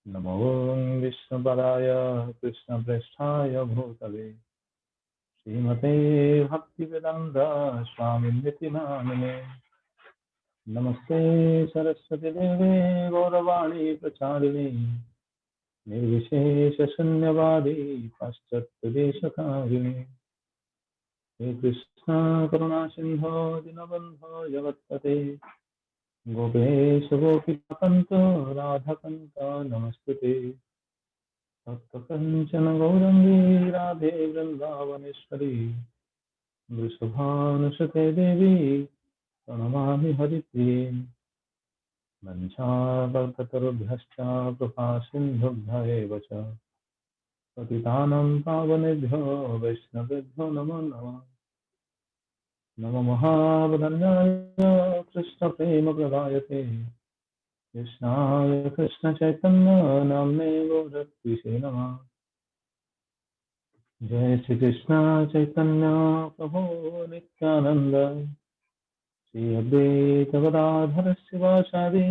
नमो विष्णुपदाय कृष्णप्रेष्ठाय भूतले श्रीमते भक्तिवेदान्त स्वामिनिति नामिने। नमस्ते सरस्वती देवे गौरवाणी प्रचारिणे निर्विशेष शून्यवादी पाश्चात्यदेशकारिणे। हे कृष्ण करुणा सिंधो दीनबन्धो जगत्पते गोपेश गोपिकान्त राधाकान्त नमस्ते। सप्तकञ्चन गौरंगी राधे वृन्दावनेश्वरी वृषभानुसुते देवी प्रणमामि हरिप्रिये। वंशाकल्पतरुभ्यश्च कृपा सिन्धुभ्य एव च पतितानां पावनेभ्यो वैष्णवेभ्यो नमो नमः। नमो महावदन्याय कृष्णप्रेमप्रदायते कृष्णाय कृष्णचैतन्य नाम्ने गौरत्विषे नमः। जय श्री कृष्ण चैतन्य प्रभु नित्यानंद श्री अद्वैत गदाधर शिवासादि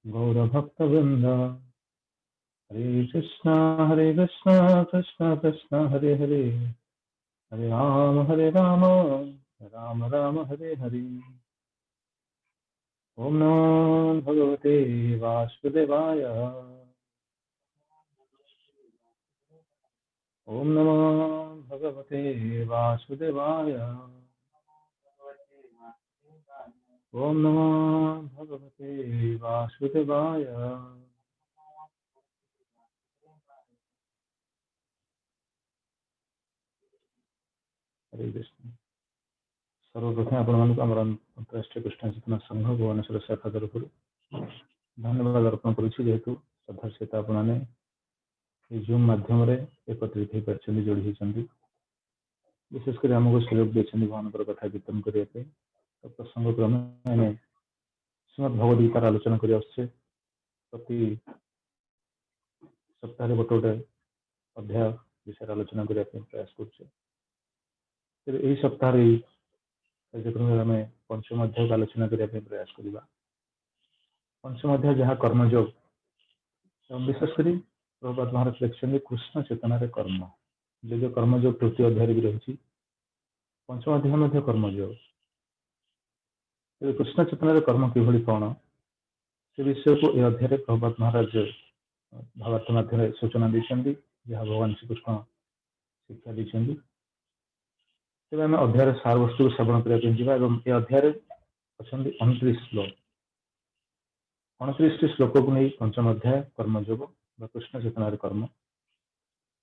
गौरभक्तवृंद। हरे कृष्ण कृष्ण कृष्ण हरे हरे हरे राम राम राम हरे हरे। ओम नमो भगवते वासुदेवाय ओम नमो भगवते वासुदेवाय ओम नमो भगवते वासुदेवाय। हरे कृष्ण। सर्वप्रथम आपण अंतरराष्ट्रीय कृष्ण चेतना संघ भुवनेश्वर शाखा तरफ धन्यवाद अर्पण करुच्ची जेहेतु श्रद्धा सहित आपने जूम मध्यम एकत्रित हो पार्टी जोड़ी होती विशेषकर आमको सुयोग देते भगवान कथा कीर्तन करने तो प्रसंग क्रमे श्रीमद भगवदगीतार आलोचना कर प्रति सप्ताह गोटे गोटे अध्याय विषय आलोचना करने प्रयास कर सप्ताह कार्यक्रम आम पंचम अध्याय आलोचना करने प्रयास करवा। पंचम अध्याय जहाँ कर्मयोग विशेषकर प्रभुपाद महाराज लिखिं कृष्ण चेतनार कर्म जो कर्मयोग तृतीय अध्याय भी रही पंचम अध्याय कर्मयोग कृष्ण चेतनार कर्म कि कौन से विषय को यह अध्याय प्रभुपाद महाराज भावार्थ माध्यम सूचना देते जहाँ भगवान श्रीकृष्ण शिक्षा देते। तेज आम अध्याय सार वस्तु को श्रवण करने अध्याय अच्छा 29 श्लोक 29 श्लोक को नहीं पंचम अध्याय कर्मयोग कृष्ण चेतनार कर्म।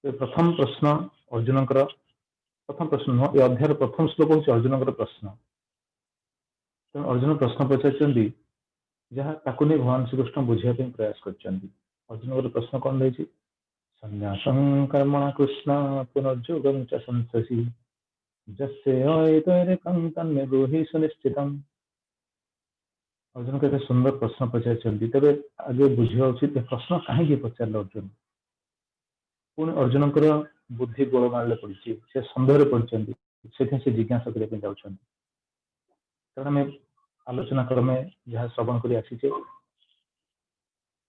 प्रथम प्रश्न अर्जुन प्रथम प्रश्न नुह ये अध्याय प्रथम श्लोक हूँ अर्जुन प्रश्न तेणु अर्जुन प्रश्न पचार जहाँ ताकू नहीं भगवान श्रीकृष्ण बुझापी प्रयास कर प्रश्न कौन रही संन्यासं कर्मण कृष्ण पुनर्योगं च संससि जस्यैतैरेकं तन्मे ब्रूहि सुनिश्चितम्। अर्जुन कहते सुंदर प्रश्न पचार तेरे आगे बुझा उचित प्रश्न कहीं पचार अर्जुन पुणी अर्जुन बुद्धि गोलमाल पड़ी से सन्देह पड़ते से जिज्ञासा करने जाऊँ कारण आम आलोचना क्रमे जहाँ श्रवण कर आसीचे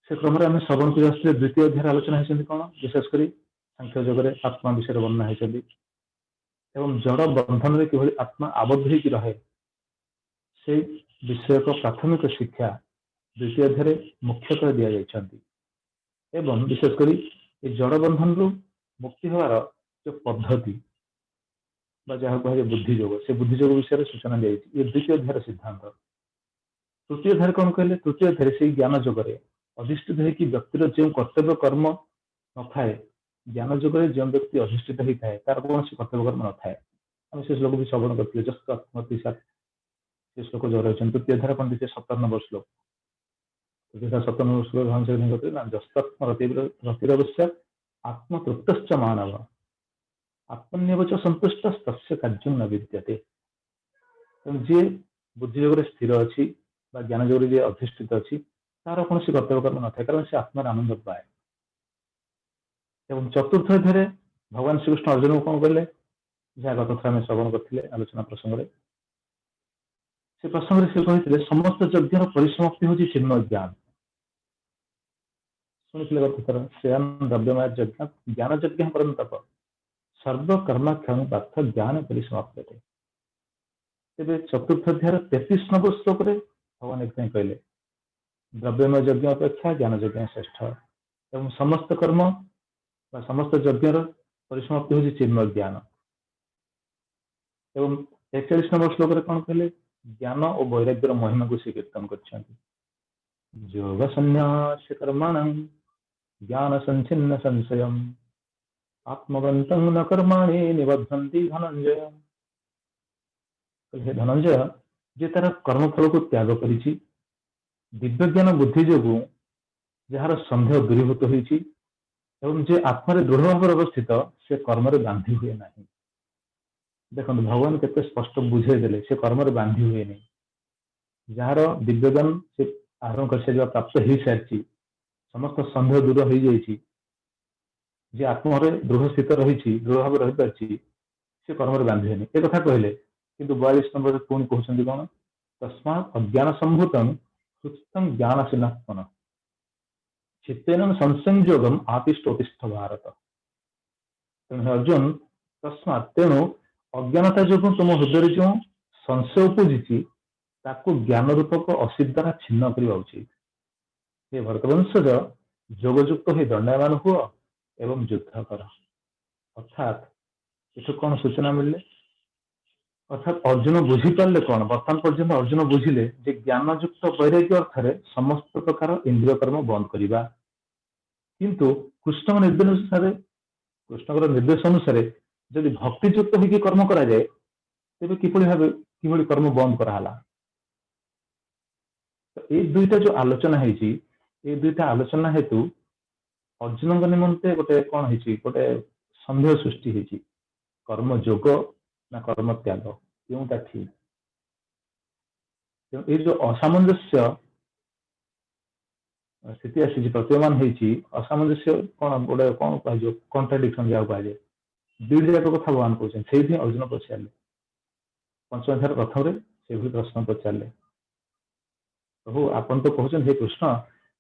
से क्रम आम श्रवण कर द्वितीय अध्याय आलोचना होती कौन विशेषकर सांख्य जगह आत्मा विषय वर्णना होती जड़ बंधन में कि आत्मा आबद्ध हो रहे से विषय को प्राथमिक शिक्षा द्वितीय अध्याय मुख्यतः दि जाती विशेषकर जड़ बंधन रु मुक्ति हमार जो पद्धति जहाँ कहे बुद्धियोग से बुद्धियोग विषय सूचना दी ये द्वितीय अध्याय सिद्धांत। तृतीय अध्याय कौन कहले तृतीय अध्याय से ज्ञान जगह अधिष्ठित होकर व्यक्तिर जो कर्तव्य कर्म न थाए ज्ञान जगह जो व्यक्ति अधिष्ठित होता है तार कौन कर्तव्य कर्म न थाए आम से श्लोक भी श्रवण करते जस्ती से श्लोक जो रही तृतीय अध्याय कौन देखिए 57 नंबर श्लोक 57 नंबर श्लोक हम से जस्तत्मरतिरवश्य आत्मतृप्त मानव आत्मन्यव च संतुष्ट तस्य कार्यं न विद्यते। जी बुद्धियोग स्थिर अच्छी ज्ञान जोग जी अधिष्ठित अच्छी तार कौन कर्तव्य कर्म न था कारण से आत्मार आनंद पाए। चतुर्थ अध्याय भगवान श्रीकृष्ण अर्जुन को कौन कहले जहाँ गत थर आम श्रवण करते आलोचना प्रसंग से प्रसंग से कहते समस्त यज्ञर परिसमाप्ति हूँ चिन्मय ज्ञान शुणिले गतथर श्रेयान द्रव्यमय यज्ञ ज्ञान यज्ञ परम तप सर्वकर्माक्षण पार्थ ज्ञान परिसमाप्त। तेरे चतुर्थ अध्याय 33 नंबर श्लोक रे भगवान एक कहले द्रव्यमय यज्ञ अपेक्षा ज्ञान यज्ञ श्रेष्ठ एवं समस्त कर्म समस्त यज्ञ परिसमाप्ति हूँ चिन्मय ज्ञान। एवं 41 नंबर श्लोक रे कौन कहले ज्ञान और वैराग्यर महिमा को श्री कीर्तन कर योग संन्यास कर्मणं ज्ञान संचिन्न संशयम् आत्मवन्तं न कर्माणि निबद्धन्ति धनंजय। धनंजय जे तार कर्मफल को त्याग करिछि दिव्य ज्ञान बुद्धि जोगु जार संदेह दूरीभूत होइछि एवं जे आत्मा दृढ़ भाव अवस्थित से कर्म बांधी हुए ना। देखो भगवान केते स्पष्ट बुझेदेले से कर्म बांधी हुए नहीं जार दिव्य ज्ञान से आरंभ कर सारा प्राप्त हो सारी समस्त संदेह दूर हो जाइए जे आत्मा दृढ़ स्थित रही दृढ़ भाव रही पार्टी से कर्म बांधी हुए एक कथा कहले किंतु 42 नंबर पुणी कहते कौन तस्मा अज्ञान संभूतम सुतम ज्ञान सिन्हात्मन चित्तेन संसंयोगम आतिष्ठोतिष्ठ भारत। तेणु अर्जुन तस्मा तेणु अज्ञानता जो तुम हृदय जो संशय उपजी ताकू ज्ञान रूपक असिद्ध द्वारा छिन्न करवा उचित। हे भरतवंशज जोगयुक्त हो दंडायमान हुआ एवं युद्ध कर। अर्थात इस कौन सूचना मिले अर्थात अर्जुन बुझीपारे कौन बर्तमान पर्यटन अर्जुन बुझिले जे ज्ञानयुक्त वैराग्य अर्थ समस्त प्रकार इंद्रिय कर्म बंद करवा किंतु कृष्ण निर्देश अनुसार कृष्ण निर्देश अनुसार जदि भक्तियुक्त होगी कर्म कराए तेज कि कर्म बंद कराला। तो ये दुईटा जो आलोचना है दुईटा आलोचना हेतु अर्जुन निमंते गोटे कौन है गोटे संदेह सृष्टि है कर्म जोग ना कर्म त्याग क्योंटा ठीक ये जो असामंजस्य स्थिति आसी प्रतीयमान होती असामंजस्य कौन गोटे कौन कह कॉन्ट्राडिक्शन जहाँ कहुए दुईट जाक कथा भगवान कहते अर्जुन पचारे पंचम अध्याय प्रथम से प्रश्न पचारे प्रभु आपन तो कहते हे कृष्ण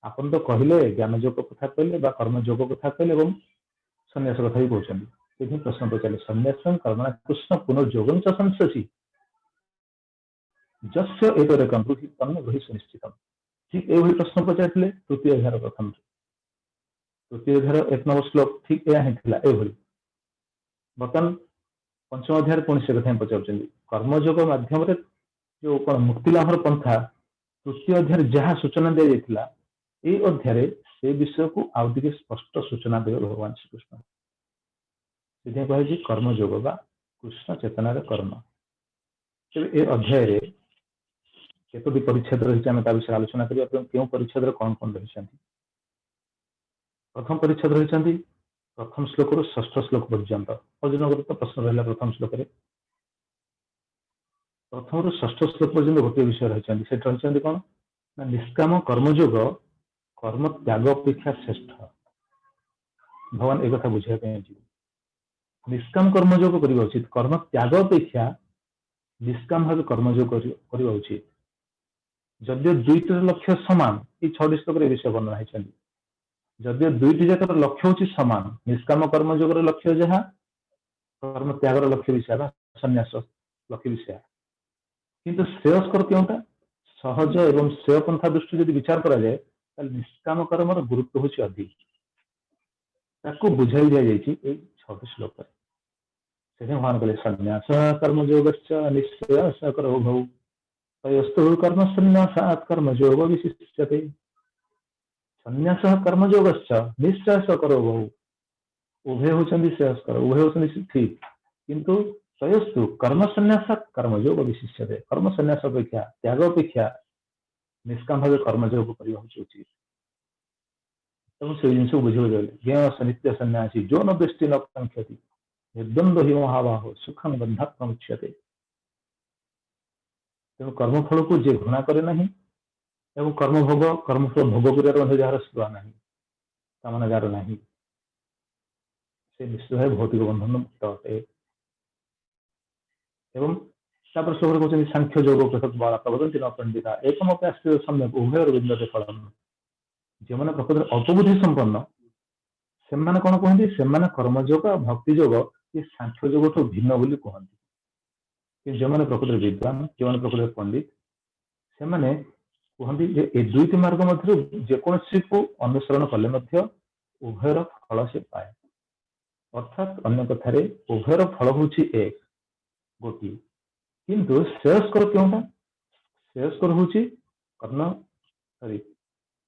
आपन तो कहले ज्ञान योग कथा कहले कर्म योग कथा कहले सन्यास कथा भी कहते प्रश्न पचारे सन्यास कर्मणा कृष्ण पुनर्योगम च संशसी जस्य एक तन्न गृही सुनिश्चित। ठीक ये प्रश्न पचारे तृतीय अध्याय प्रथम तृतीय अध्याय 1 नंबर श्लोक ठीक यही बर्तमान पंचम अध्याय पुणी से कथा पचार कर्मयोग मध्यम जो कौन मुक्ति लाभर पंथा तृतीय अध्याय जहाँ सूचना दी जाता ये अध्याय से विषय को आउ टे स्पष्ट सूचना देव भगवान श्रीकृष्ण से कहे कर्मयोग बा कृष्ण चेतनार कर्म। तेज ये अध्याय केतोटी परिच्छेद रही आम विषय आलोचना करें क्यों परिच्छेद कौन कौन रही प्रथम परिच्छेद रही प्रथम श्लोक रु षष्ठ श्लोक पर्यंत अर्जुन तो प्रश्न रहा प्रथम श्लोक प्रथम रु षष्ठ श्लोक पर्यंत गोटे विषय रही कौन ना निष्काम कर्मयोग कर्म त्याग अपेक्षा श्रेष्ठ। भगवान एक बुझाई निष्काम कर्मयोग करवा उचित कर्म त्याग अपेक्षा निष्काम भाव कर्मयोग करवा उचित जदियो दुईट लक्ष्य सामान ये 6 श्लोक विषय वर्णना है जदियो दुईट जाकर लक्ष्य हूँ सामान निष्काम कर्मयोग लक्ष्य जहाँ कर्म त्यागर लक्ष्य विषय संन्यास लक्ष्य विषय किंतु श्रेयस्कर क्योंटा सहज एवं श्रेय पंथा दृष्टि यदि विचार करा जाए निष्काम कर्म गुरुत्व हूँ अधिक ताको बुझाई दि जाए 6 श्लोक भगवान कहले संन्यास कर्मयोग निश्चय करो भौ तयस्तु कर्म संन्यासात् कर्मयोग विशिष्यते। संन्यास कर्मयोग निश्चय करो भौ उभय होती श्रेयस्कर उभय होती ठीक किंतु तयस्तु कर्म संन्यासात् कर्मयोग विशिष्यते कर्म संन्यास अपेक्षा त्याग अपेक्षा निष्काम भाव कर्मयोग करवा उचित से जिन बुझे ज्ञ नित्य सन्यासी जो न दृष्टि न कांक्षति निर्द्वंद्व ही महाबाहो सुखम बंधात् प्रमुच्यते। तेणु कर्मफल को जे घृणा करे नहीं एवं कर्मभोग कर्मफल भोग कर जार स्पृहा नहीं कामना जार नहीं से निश्चित भाव भौतिक बंधन मुक्त अटे। एवं श्लोक कहते सांख्य योग पृथक बाला प्रवदंती न पंडिता एकमपि आश्रय सम्यक उभय विंदते फलम जो मैंने प्रकृति अल्पबुद्धि संपन्न से कौन कहते से कर्मयोग भक्ति योग ये सांख्य योग तो भिन्न बोली कहते कि जो मैंने प्रकृति विद्वान जो मैंने प्रकृति पंडित से माने कहते जे ए दुईटी मार्ग मध्य जेकोसी को अनुसरण कले मध्य उभयर फल से पाए अर्थात अन्य कथार उभयर फल हूँ एक गोटे किंतु श्रेयस्कर क्योंटा श्रेयस्कर हूँ कर्ण सॉरी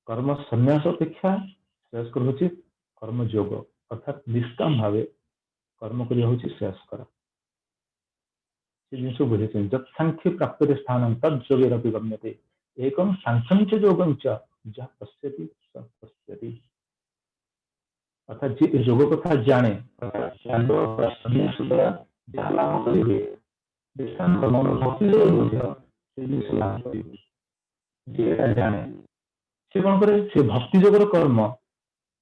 कर्म संन्यास अपेक्षा श्रेयस्कर हूँ कर्म योग अर्थात निष्काम भाव कर्म करिया हूँ श्रेयस्कर से जिन बुझे जत्सांख्य प्राप्त स्थान तत्जोगे गम्यते एकम सांख्यम च योगम च जहाँ पश्यति स पश्यति अर्थात जी योग कथा जाने जाने से कौन करे से भक्ति जोगर कर्म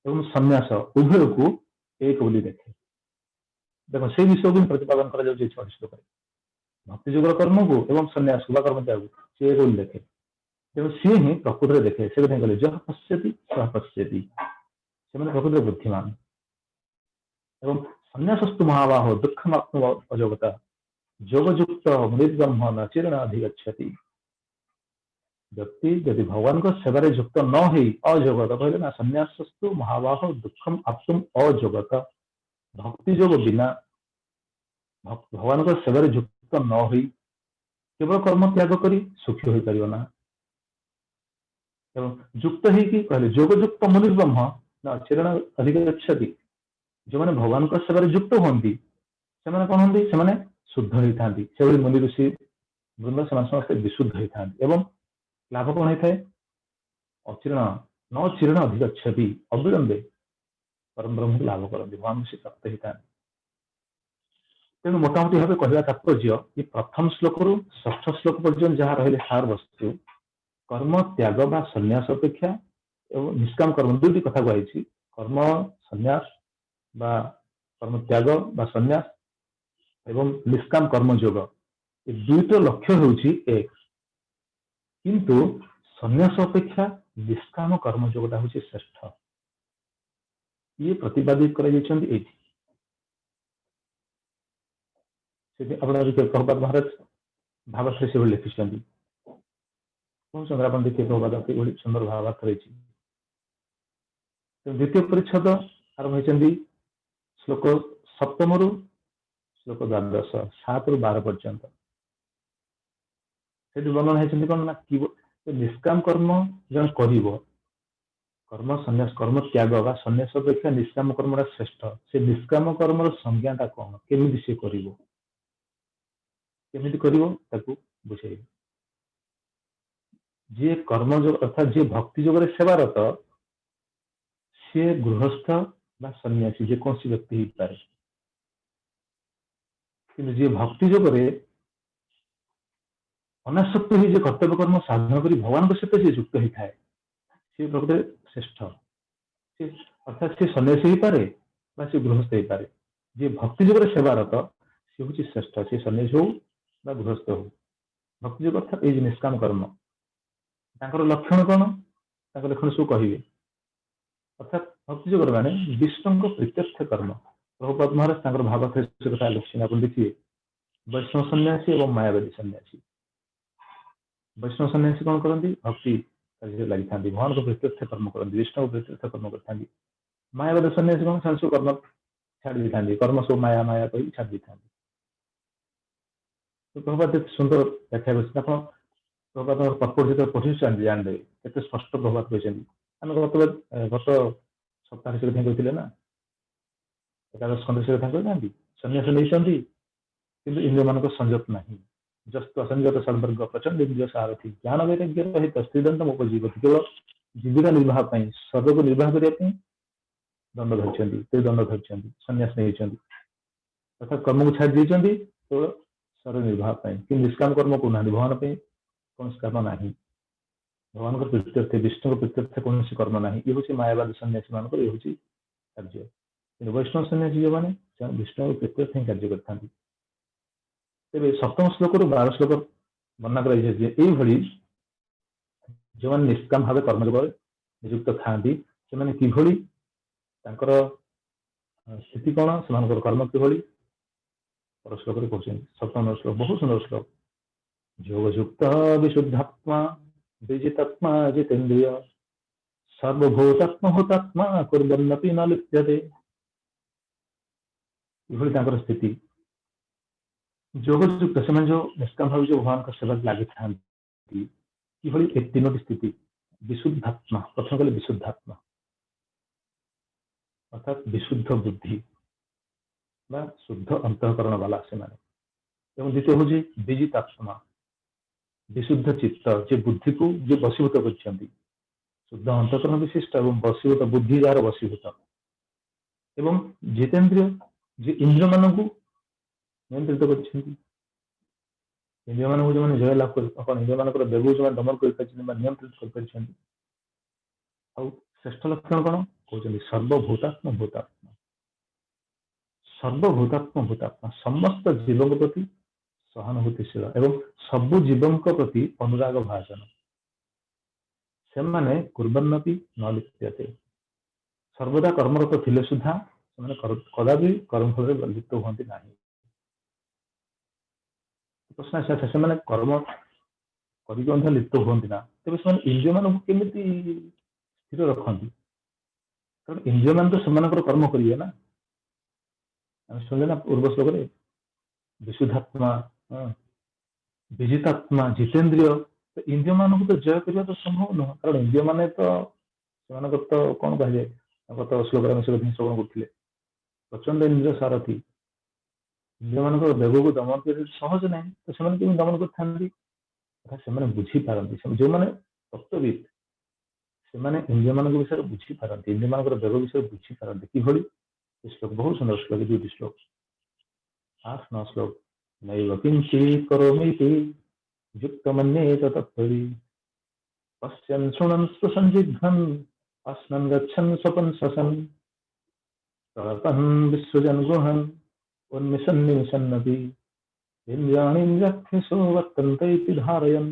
एवं संन्यास उभय को एक बोली देखे देखो से विषय को प्रतिपादन करा श्लोक भक्ति जोगर कर्म को एवं संन्यास को कर्म त्याग से एक बोली देखे तेणु सी ही प्रकृति देखे से कहले जह पश्यति सह पश्यति से प्रकृति बुद्धिमान एवं संन्यासस्तु महाबाहो दुःखमाप्नु अजोगता योगयुक्त मृद्ब्रह्म न चिरण अधिगच्छति व्यक्ति यदि भगवान को सेवारे युक्त न हो अजोगत कहले ना संन्यासस्तु महाबाहो दुःखम आप्तुम अजोगत भक्ति योग बिना भगवान को सेवारे युक्त न हो केवल कर्म त्याग करी सुखी हो पार ना एवं युक्त ही कहले योगयुक्त मुनिर्ब्रह्म न चिरण अधिगच्छति जो मैंने भगवान को सेवारे युक्त होती से कौन होती से शुद्ध होता से मुनि ऋषि वृंद से समस्त विशुद्ध होता एवं लाभ कौन होता है अचिरण न चिरण अधिगच्छति अविलंबे परम ब्रह्म को लाभ करते भगवान से प्राप्त होता तेणु मोटामोटी भाव कहवा तात्पर्य ये प्रथम श्लोक रु षष्ठ श्लोक पर्यटन जहाँ रही सार वस्तु कर्म त्याग बा संन्यास अपेक्षा एवं निष्काम कर्म दुईटी कथा कही कर्म संन्यास बा कर्म त्याग बा संन्यास एवं निष्काम कर्म योग ये दुईट लक्ष्य होउछि एक किंतु संन्यास अपेक्षा निष्काम कर्म योगटा होउछि श्रेष्ठ ये प्रतिपादित कर प्रभुपाद महाराज भावार्थ से लिखिं आप देखिए प्रभुपाद सुंदर भावार्थ रही द्वितीय परिच्छद आरंभ होती श्लोक सप्तम रु श्लोक 12 7 रु 12 पर्यंत से वर्णन होती कौन ना निष्काम कर्म जन कर्म संन्यास कर्म त्याग बा संन्यास अपेक्षा निष्काम कर्मटा श्रेष्ठ से निष्काम कर्मर संज्ञाटा कौन केमी सी कर बुझे जी कर्म अर्थात जी भक्ति जोग सेवारत सी गृहस्थ बा सन्यासी जेकोसी व्यक्ति हो पाए कि जी भक्ति जोग अनासक्त ही कर्तव्य कर्म साधन कर भगवान सहित जी युक्त होता है सी प्रकृति श्रेष्ठ अर्थात सी सन्यासी हो पाए सी गृहस्थ हो पाए जी भक्ति जोग सेवारत सी हूँ श्रेष्ठ सी सन्यासी हो गृहस्थ हो भक्ति जोग अर्थात ये निष्काम कर्म लक्षण कौन लक्षण सब कहे अर्थात भक्ति जोग माने विष्णु प्रीत्यर्थ कर्म प्रभुपाद महाराज भाव कथा लिखिए आप देखिए वैष्णव सन्यासी और मायावादी सन्यासी वैष्णव सन्यासी कौन करती भक्ति लगी था भगवान को प्रीत्यर्थ कर्म करती विष्णु को प्रीत्यर्थ कर्म करती मायावादी सन्यासी कौन से कर्म छाड़ी था कर्म सब माया माया कही छाड़ी था तो प्रभुपाद सुंदर व्याख्या कर प्रभुपाद पत्पर जो पढ़ी जानते केते स्पष्ट प्रभात कहते आम गत सप्ताह से कथा कहते ना एकादश खंड से कथा कहते सन्यास नहीं कि इंद्रिय मान संयत ना जस्त असंयत संवर्ग प्रचंड इंद्रिय सारथी ज्ञान वैराग्य रहित स्त्रीदंड उपजीवती केवल जीविका निर्वाह शरीर को निर्वाह करने दंड धरती त्रिदंड धरती सन्यास नहीं अर्थात कर्म को छाड़ी देते केवल शरीर निर्वाह कि निष्काम कर्म को भगवान कौन कर्म ना भगवान को प्रीत्यर्थ विष्णु को प्रीत्यर्थ कौन कर्म ना ये हूँ मायावादी सन्यासी मान ये हूँ कार्य वैष्णव सन्यासी जो मैंने विष्णु को प्रीत्यर्थ ही कार्य करते तेरे सप्तम श्लोक रु 12 श्लोक वर्णना कर जो मैंने निष्काम भाव कर्म नियुक्त थांती से किभली तांकर स्थिति कौन से कर्म किभली पर श्लोक कहते 57 श्लोक बहुत सुंदर श्लोक योगयुक्त विशुद्धात्मा विजितात्मा जितेन्द्रिय सर्वभूतात्मा हुतात्मा कुर्वन्नपि न लिप्यते इभली तांकर स्थिति योगयुक्त से जो निष्काम भाव जो भगवान का सेवा लगी था कि तीनोटी स्थिति विशुद्धात्मा प्रथम कहले विशुद्धात्मा अर्थात विशुद्ध बुद्धि शुद्ध अंतःकरण वाला से द्वितीय हूँ विजित आत्मा विशुद्ध चित्त जे बुद्धि को जो वशीभूत कर शुद्ध अंतःकरण विशिष्ट और वशीभूत बुद्धि जार वशीभूत एवं जितेन्द्रिय जे इंद्रिय मान नियंत्रित इंद्रिय मान जो जय लाभ कर इंद्रिय मान बेग जो दमन कर नियंत्रित कर श्रेष्ठ लक्षण कौन कहते सर्वभूतात्म भूतात्मा सर्वभूतात्म भूतात्मा समस्त जीव प्रति सहानुभूतिशील एवं सबु जीवों प्रति अनुराग भाजन से कुर्वन्नपि न लिप्यते सर्वदा कर्मरत थिले सुधा कदापि कर्मफल लिप्त होती ना प्रश्न से कर्म कर लिप्त होती ना तेज से इंद्रिय मान केमी स्थिर रखती कारण इंद्रिय मान तो से कर्म करेंगे ना शुणिले ना पूर्व श्लोक विशुद्धात्मा विजितात्मा जितेन्द्रिय तो इंद्रिय मान को तो जय करने तो संभव नुह कारण इंद्रिय मान तो कौन कहे गत श्लोक श्रवण करते प्रचंड इंद्रिय सारथी इंद्रिय मान बेग को दमन कर सहज ना तो से दमन कर बुझीपारती जो मैंने तत्वविद से इंद्रिय मान विषय बुझीपारती इंद्रिय मान बेग विषय बुझीपारती कि श्लोक बहुत सुंदर श्लोक 2 श्लोक 8-9 श्लोक नैव किंचित् करोमीति युक्तमन्येत तत्त्ववि पश्यन् शृण्वन् स्पृशन् जिघ्रन् अश्नन् गच्छन् स्वपन् श्वसन् प्रलपन् विसृजन् गृहन् उन्मिषन् निमिषन्नपि इन्द्रियाणीन्द्रियार्थेषु वर्तन्ते इति धारयन्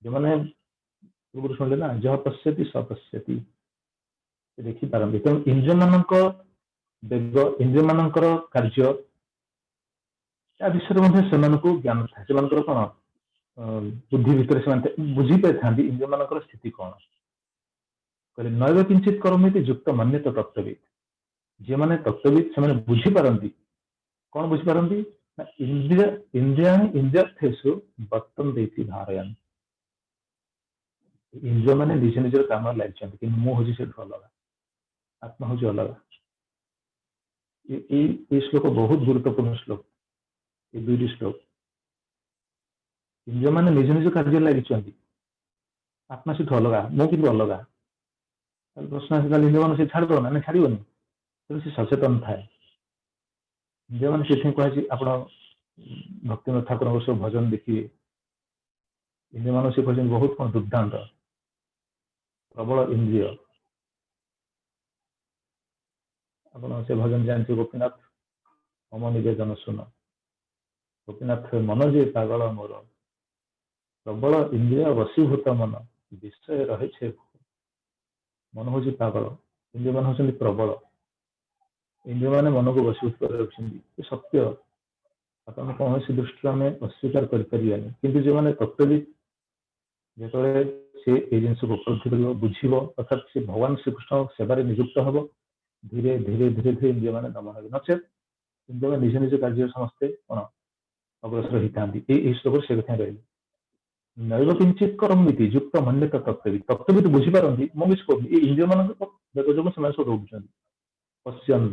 जो मैंने पूर्व शुणिले ना जह पश्यति स पश्यति देखिपारती तेणु इंद्रिय मान बेग इंद्रिय मान कार्य विषय से ज्ञान था से कौन बुद्धि भितर से बुझी पाई था इंद्रिय मान स्थिति कौन कहले नैव किंचित करोमि युक्त मन्यत तत्वविद जे मैंने तत्वविद से बुझीपारती कौन बुझीपारती इंद्रिय इंद्रियाणि इंद्रियार्थेषु वर्तन्ते धारयन् इंद्रिय मैंने निज निजर काम लगे कि मुझे से अलग आत्मा हूँ अलग ये श्लोक बहुत गुरुत्वपूर्ण श्लोक ये 2 श्लोक इंद्रिय मैंने निज निज कार्य लगी आत्मा से अलग मु कि अलग प्रश्न आसाल इंद्रिय मान से छाड़ ना छाड़नी तेज से सचेतन थाए इंद्रिय मान से कहे आप भक्तिनाथ ठाकुर सब भजन देखिए इंद्रिय मान से कहते बहुत कौन दुर्दांत प्रबल इंद्रिय आप से भजन जानते गोपीनाथ मम निवेदन सुन गोपीनाथ मन जे पागल मोर प्रबल इंद्रिय वशीभूत मन विषय रहे मन हूँ पागल इंद्रिय मान हूँ प्रबल इंद्रिय मान मन को वशीभूत कर रखिंट सत्य आप कौन सी दृष्टि आम अस्वीकार करें कि जो मैंने तत्वविद जो से जिन को उपलब्धि कर बुझ अर्थात से भगवान श्रीकृष्ण सेवार नियुक्त हम धीरे धीरे धीरे धीरे इंद्रिय मान दमन हो नचेत इंद्रिय निज निज कार्य समस्ते कौन अग्रसर होता श्लोक से कथा रही नैव किंचित करोमीति युक्त मन्यत तत्वविद तत्वविद बुझीपारती मुझे कहूँ ये इंद्रिय मान जो सब रोक पश्यन्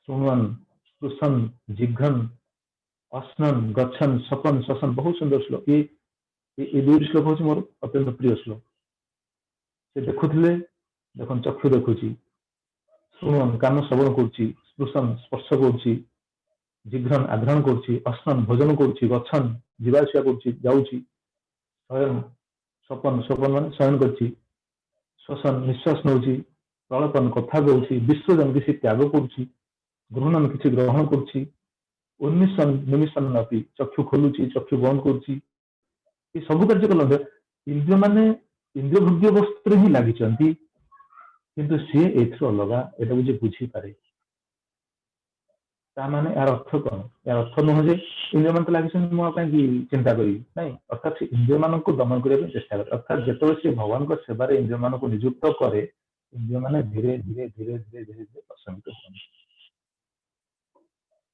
शृण्वन् स्पृशन् जिघ्रन् अश्नन् गच्छन् स्वपन् श्वसन् बहुत सुंदर श्लोक ये 2 श्लोक हूँ मोर अत्यंत प्रिय श्लोक से देखुले देख चक्षु देखुची शुणन कान श्रवण करपृशन स्पर्श करिघ्रन आघ्राण करश्नन भोजन कर जीवाशिया शयन स्वपन स्वपन मान शयन करश्वसन निश्वास नौ प्रलपन कथा कहूँ विसर्जन किसी त्याग करुहन किसी ग्रहण करुन्मिषन निमिषन अपनी चक्षु खोलुची चक्षु बंद कर सब कार्य कल इंद्रिय माने इंद्रिय भोग्य वस्तु ही लगी किंतु सी एथरो अलगा एटा बुझे बुझी पारे ता माने यार अर्थ कौन यार अर्थ नुह जे इंद्रिय मान लगी चिंता करी नहीं अर्थात से इंद्रिय मान को दमन करने चेष्टा करे अर्थात जो से भगवान को सेवार इंद्रिय मान को नियुक्त करे इंद्रिय मान धीरे धीरे धीरे धीरे धीरे धीरे प्रशमित हो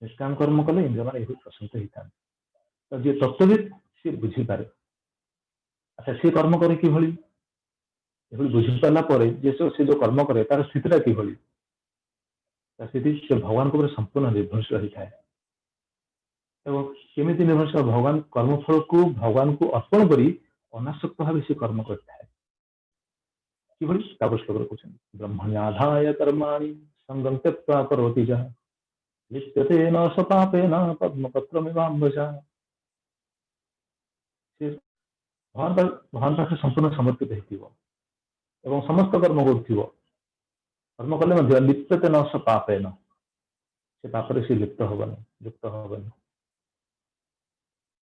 निष्काम कर्म कले इंद्रिय मान प्रशमित होता है तो जी तत्वविद सी बुझीपारे अच्छा सी कर्म करे कि बुझी पारा से जो कर्म करे तार स्थितिटा कि स्थिति से भगवान को संपूर्ण निर्भरशील होता है केमी निर्भरशील भगवान कर्मफल को भगवान को अर्पण कर अनासक्त भाव से कर्म करता है कि श्लोक ब्रह्मण्याधाय कर्माणि संगम त्यक्त्वा करोति यः लिप्यते न स पापेन पद्मपत्रमिवाम्भसा भगवान पाखे संपूर्ण समर्पित हो समस्त कर्म कर्म कले लिप्यते न स पापेन से पापर से लिप्त होबन युक्त होबन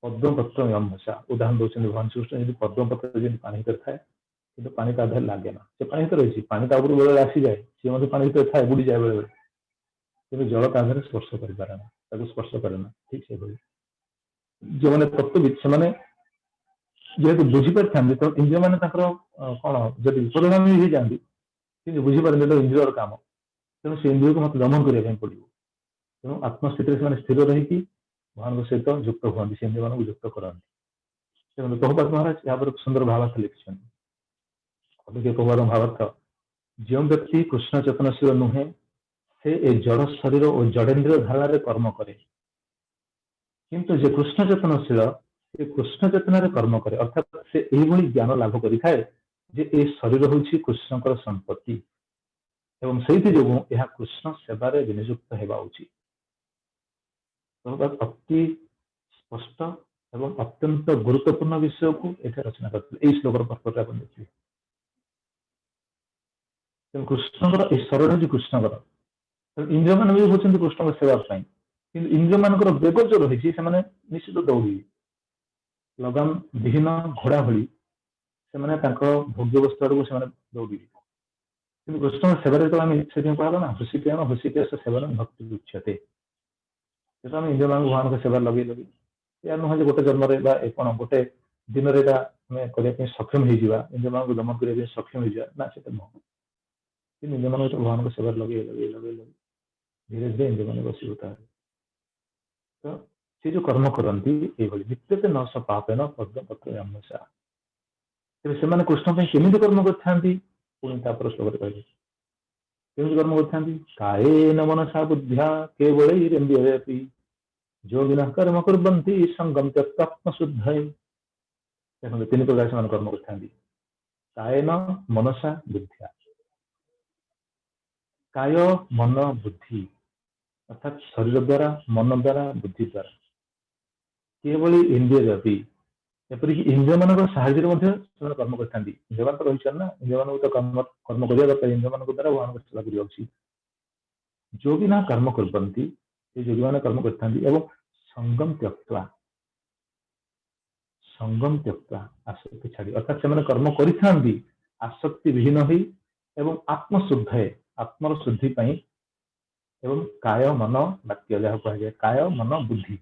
पद्मपत्र अम्भसा उदाहरण दौरान भगवान श्रीकृष्ण जी पद्मपत्र जी पानी कर थाए कि पानी का आधार लगे ना से पानी तो रही पानी का बेले आसी जाए सी पानी भर थाए बुड़ी जाए बेले कि जल का आधार स्पर्श कर स्पर्श करे ना ठीक से जो मैंने तत्वविद से जेहेतु बुझीपारी था तो इंद्रिय मैंने कौन जब विपरिणामी ही जाती कि बुझीपारे इंद्रियर काम तेणु से इंद्रिय को मतलब दमन करने पड़ो तेणु आत्मस्थित से स्थिर रही भगवान सहित युक्त हुआ से इंद्रिय मान युक्त करते प्रभुपाद महाराज यहाँ सुंदर भावार्थ लिखिं प्रभुपाद भावार्थ जो व्यक्ति कृष्ण चेतनशील नुहे से ए जड़ शरीर और जड़ेन्द्रिय धारा कर्म करे किंतु जे कृष्ण चेतनशील से कृष्ण चेतन कर्म करे अर्थात से यही ज्ञान लाभ करें जे ए शरीर हूँ कृष्ण संपत्ति एवं से यह कृष्ण सेवार विनियुक्त होगा उचित अति स्पष्ट एवं अत्यंत गुरुत्वपूर्ण विषय को ये रचना करते श्लोक पत्रा देखिए कृष्ण शरीर हूँ कृष्णकर इंद्रिय मान भी होती कृष्ण सेवाई कि इंद्रिय मान बेग जो रही है निश्चित दौड़ लगाम विहीन घोड़ा भली से भोग्य वस्तु आड़ से दौड़ कृष्ण सेवार तो आम कहला ना हृषिकेण हृषिकेश सेवन भक्ति उच्यते तो आम इंद्रिय मान भगवान को सेवा लगे या नुह गोटे जन्म कौन गोटे दिन करने सक्षम हो इंद्रिय मान को दमन करने सक्षम हो नुह कि इंद्रिय मान भगवान को सेवा लगे लगे लगे लगे धीरे धीरे इंद्रिय मान बसी होता है तो से जो कर्म करती नित्यते न स पापेन पद्मपत्र अम्भसा तेज से कृष्ण केमी कर्म कर श्लोक कहे कर्म कायेन मनसा बुद्ध्या केवलैरिन्द्रियैरपि योगिनः कर्म कुर्वन्ति संगम त्यक्त्वात्मशुद्धये देखो तीन प्रकार से कर्म कर कायेन मनसा बुद्ध्या काय मन बुद्धि अर्थात शरीर द्वारा मन द्वारा बुद्धि द्वारा केवल इंद्रिय एपरिक इंद्रिय मान साहाଯ୍य कर्म करता इंद्रिय मान तो रही ना इंद्रिय मान तो कर्म कर्म करने इंद्रिय मान द्वारा भगवान सेवा कर योगी ना कर्म करती योगी मान कर्म करता संगम त्यक्त्वा आसक्ति छाड़ी अर्थात से कर्म कर आसक्ति विहीन हो आत्मशुद्ध आत्मर शुद्धि एवं काय मन वाक्य जहाँ कहुए काय मन बुद्धि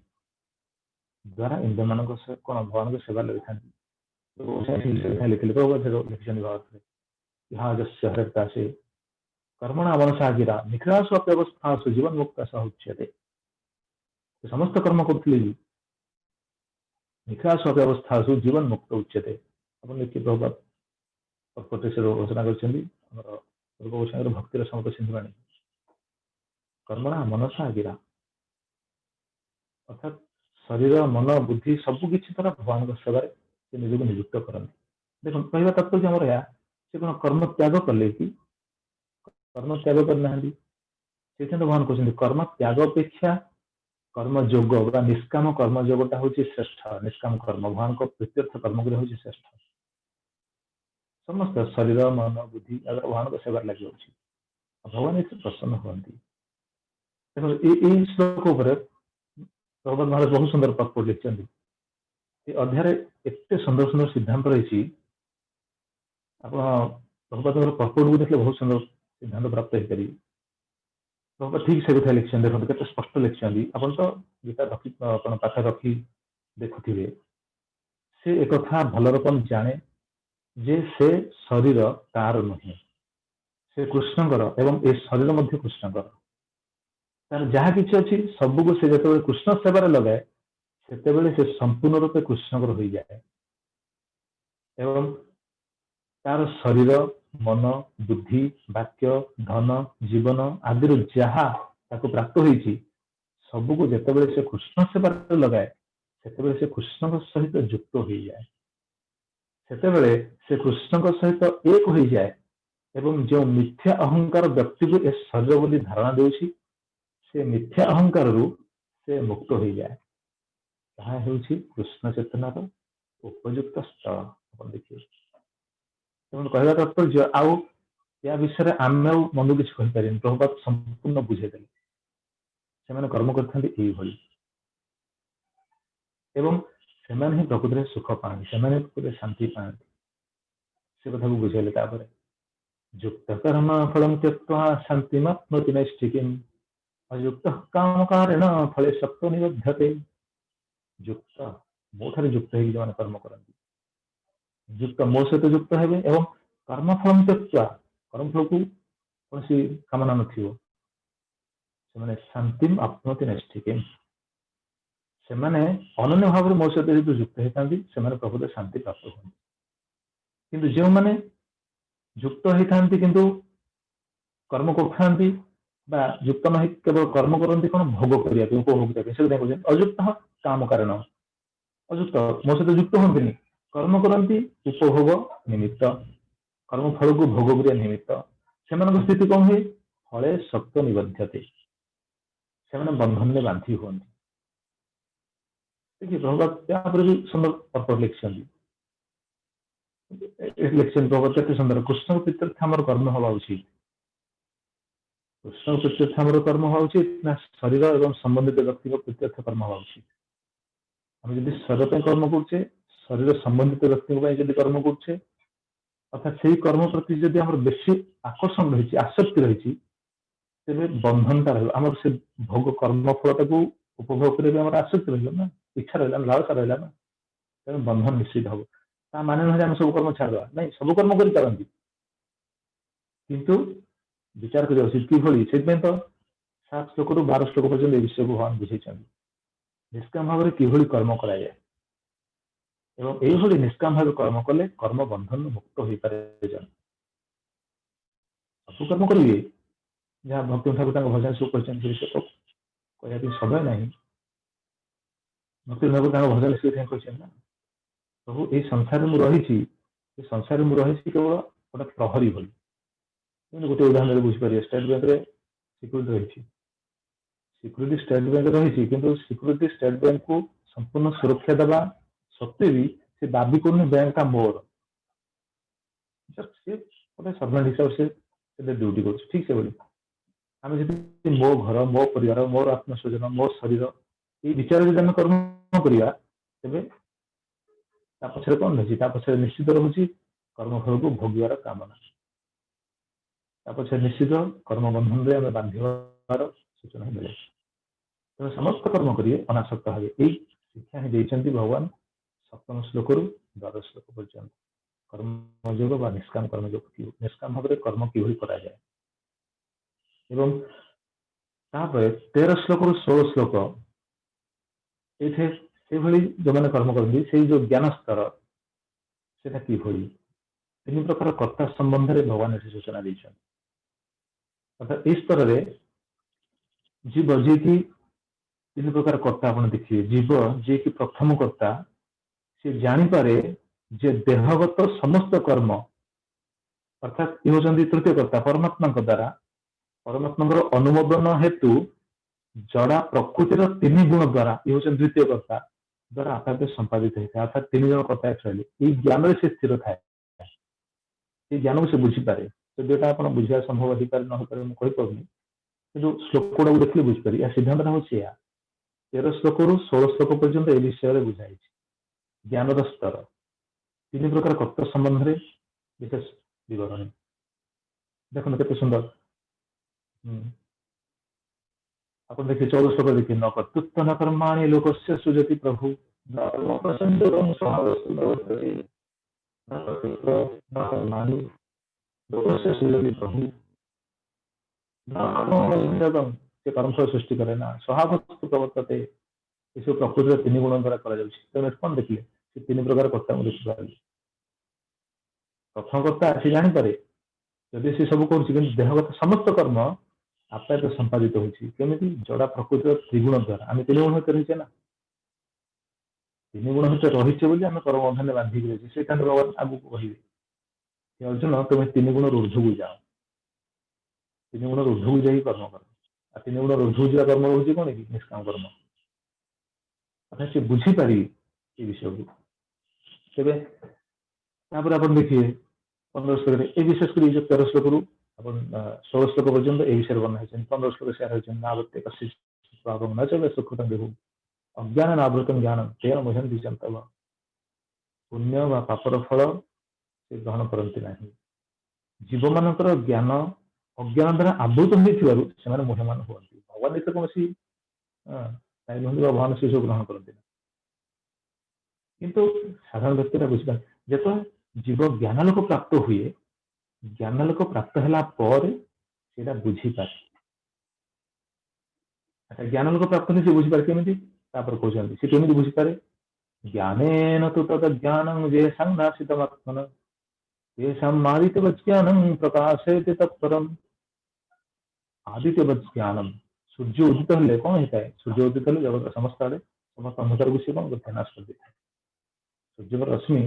द्वारा इंद्रिय मान कौन भगवान को सेवा लगे हरता से कर्मणा मनसा गिरा निखिलासु अप्यवस्थासु जीवन मुक्त सह उच्यते समस्त कर्म करी निखिलासु अप्यवस्थासु जीवन मुक्त उच्यते अपन देखिए प्रभुपाद रचना कर भक्तिर समत सिंधुवाणी कर्मणा मनसा गिरा अर्थात शरीर मन बुद्धि सबकि द्वारा भगवान सेवार से निजक नियुक्त करते देख कह तात्पर्य आमर या से कौन कर्म त्याग कले कि कर्म त्याग करना भगवान कहते कर्म त्याग अपेक्षा कर्म योग निष्काम कर्म योगटा हूँ श्रेष्ठ निष्काम कर्म भगवान को प्रीत्यर्थ कर्म हूँ श्रेष्ठ समस्त शरीर मन बुद्धि अगर भगवान को सेवार लगे भगवान इसे प्रसन्न होती श्लोक प्रभुपाद महाराज बहुत सुंदर पद लिखिं अध्याय एत सुंदर सुंदर सिद्धांत रही प्रभुपाद प्रपोर्ट को देखिए बहुत सुंदर सिद्धांत प्राप्त हो पारि। प्रभुपाद ठीक से कथा लिखिं देखते के स्पष्ट लिखिं आप तो गीता रखी पाठ रखी देखुवे से एक कथा भल रकम जाने जे से शरीर तार नुहे से कृष्णकर एवं ए शरीर मध्य कृष्णकर तार जहाँ किसी अच्छी सबको से जो कृष्ण सेवार लगाए से संपूर्ण रूपे कृष्णकर हो जाए एवं तार शरीर मन बुद्धि वाक्य धन जीवन आदि जहाँ प्राप्त होती सबको जितेबाला से कृष्ण सेवार लगाए से कृष्ण सहित युक्त हो जाए से कृष्ण सहित एक हो जाए एवं जो मिथ्या अहंकार व्यक्ति को शरीर बोली धारणा देउछि से मिथ्या अहंकार से मुक्त हो जाए ताहा हेउछि कृष्ण चेतनार उपयुक्त स्थल आप देखिए तेणु कहवा तात्पर्य आउ या विषय आम मन किसी कहीपर प्रभुपाद संपूर्ण बुझेदेले से कर्म कर प्रकृति में सुख पाती से शांति पाती से कथा को बुझेले युक्त कर्म फलम त्यक्त्वा शांतिमाप्नोति नैष्ठिकीम् अयुक्त काम कारेण फले सत्व निबध्यते युक्त मो ठारे युक्त जो कर्म करती युक्त मो सहित युक्त हेबे एवं कर्म फलम त्यक्त्वा कर्म फल को कौन कामना नथिबो से शांति आप्नोति नैष्ठिकीम् से अनन्य भाव मो सहित युक्त होता प्रकृत शांति प्राप्त होती किंतु जो मैंने युक्त होती किंतु कर्म कर युक्त न केवल कर्म करती कौन भोग करने उपभोग करते अयुक्त काम कारण अयुक्त मो सहित युक्त हमें कर्म करती उपभोग निमित्त कर्म फल को भोग करने निमित्त से स्थिति कौन हुए फले सत्व निबध्यते से बंधन में बांधी हूँ देखिए प्रभुपाद भी सुंदर पर्पज लिखिं प्रभुपाद के सुंदर कृष्ण प्रीत्यर्थ आम कर्म हवा उचित कृष्ण प्रीत्यर्थ आम कर्म हवा उचित ना शरीर और संबंधित व्यक्ति प्रीत्यर्थ कर्म हवा उचित आम जब शरीर पर कर्म करुचे शरीर संबंधित व्यक्ति कर्म करुचे अर्थात से कर्म प्रति जब आम बेसी आकर्षण रही आसक्ति रही तेज बंधनटा रहा से भोग कर्म फलटा को उपभोग करने आसक्ति रहा इच्छा रहा लालसा रहा ना तेज बंधन निश्चित हम ता मान ना सब कर्म छाड़ा नहीं सब कर्म कर किंतु विचार कर उचित कि तो 7 श्लोक रु 12 श्लोक पर्यटन विषय को भगवान बुझे निष्काम भाव में कि कर्म कराए एवं यही निष्काम भाव कर्म कले कर्म बंधन मुक्त हो पारे सब कर्म करेंगे जहाँ भक्ति ठाकुर भजन सब कहते समय ना भक्ति ठाकुर भजन से ना प्रभु ये संसार में रही संसार में रही केवल गोटे प्रहरी भली गोटे उदाहरण बुझीपर स्टेट बैंक सिक्यूरीटी रही सिक्यूरीटी स्टेट बैंक रही किंतु सिक्यूरीटी स्टेट बैंक को संपूर्ण सुरक्षा देवा सत्वे भी से दाबी कर बैंक मोर गोटे सर्वेंट हिसाब से ड्यूटी कर ठीक से आम जब मो घर मो परिवार मोर आत्मस्वजन मो शरीर ये विचार जब कर्म करवा तेज पछे कौन रही पछे निश्चित रोचे कर्मफल को भोगार कामना पछे निश्चित कर्म बंधन में बांधार सूचना मिले तेज समस्त कर्म करिए अनासक्त भाव यही शिक्षा ही देते भगवान 7म श्लोक रु 12 श्लोक पर्यंत कर्मयोग व निष्काम कर्मयोग निष्काम भाव में कर्म कि कराए एवं 13 श्लोक रु 16 श्लोक ये जो मैंने कर्म करती से जो ज्ञान स्तर से कि 3 प्रकार कर्ता संबंध में भगवान ये सूचना देते अर्थात इस स्तर में जीव जी की 3 प्रकार कर्ता आप देखिए जीव जी की प्रथम कर्ता सी जानीपे जे देहगत समस्त कर्म अर्थात ये हूँ तृतीय कर्ता परमात्मा द्वारा परमात्मा अनुमोदन हेतु जड़ा प्रकृतिर 3 गुण द्वारा ये हूँ द्वितीय कर्ता द्वारा आप संपादित होता है अर्थात 3 जन कर्ता ये ज्ञान से स्थिर थाए ये ज्ञान को से बुझीपे तो जोटा आप बुझा संभव हो पारे न हो पारे मुझे कहीपी कि श्लोक गुड़ा देखिए बुझीपारे या सिद्धांत हूँ 13 श्लोक रु 16 श्लोक पर्यंत ए विषय बुझाई ज्ञान स्तर 3 प्रकार कर्ता संबंध में विशेष विवरणी देखो केते सुंदर। अपन देखिए 14 श्लोक देखिए, न कर्तृत्व न कर्माणि लोकस्य सृजति प्रभु, न कर्मसंयोगं स्वभावस्तु भवति, न कर्तृत्व न कर्माणि लोकस्य सृजति प्रभु, न कर्मसंयोगं से कर्मफल सृष्टि करे ना, स्वभावस्तु प्रवर्तते। इस प्रकृति तीन गुण द्वारा करा जाउछि। तो कौन देखिए से तीन प्रकार कर्ता देखि पारे। प्रथम कर्ता आसी जानी पारे जदि से सब करुछि, किंतु देहगत समस्त कर्म आपे तो संपादित होछि केमिति जड़ा प्रकृति त्रिगुण द्वारा। आम तीन गुण होते रही ना, तीन गुण होते रही बोली आम कर्म बंधन बांधिक रही से भगवान आगू कहे अर्जुन तुम्हें तीन गुण ऊर्ध्व जाओ, तीन गुण ऊर्ध्व जा कर्म कर। तीन गुण ऊर्ध्व जा कर्म रोचे कौन कि निष्काम कर्म। अर्थात से बुझीपारि ये विषय को। तेरे आप देखिए 15 श्लोक ये विशेषकर जो 13 श्लोक रू 16 श्लोक पर्यंत ये विषय वर्णन है। 15 श्लोक से नावत्य न चले सुखतम विभु अज्ञान नावृतम ज्ञानम तेन मुझे जनतव। पुण्य व पापर फल से ग्रहण करती ना। जीव मानकर ज्ञान अज्ञान द्वारा आवृत होते मुह्यमान हमें भगवान इस कौन भगवान से सब ग्रहण करते ना। किंतु साधारण व्यक्ति बुझा जो जीव ज्ञानालोक प्राप्त हुए, ज्ञानालोक प्राप्त है बुझीपारे। अच्छा ज्ञानालोक प्राप्त नहीं बुझीपारे केमी कहते सी केमी बुझीपारे ज्ञानेन तो तद ज्ञानं ये संनाशितमात्मन येषाम् आदित्यवज्ञानं प्रकाशयति तत्परम्। आदित्यवत् ज्ञानम सूर्य उदित हेले कौन होता है, सूर्य उदित हेले जगत समस्त आड़े समस्त अंधकार को सी कौन करते नाश कर देता है। सूर्य रश्मि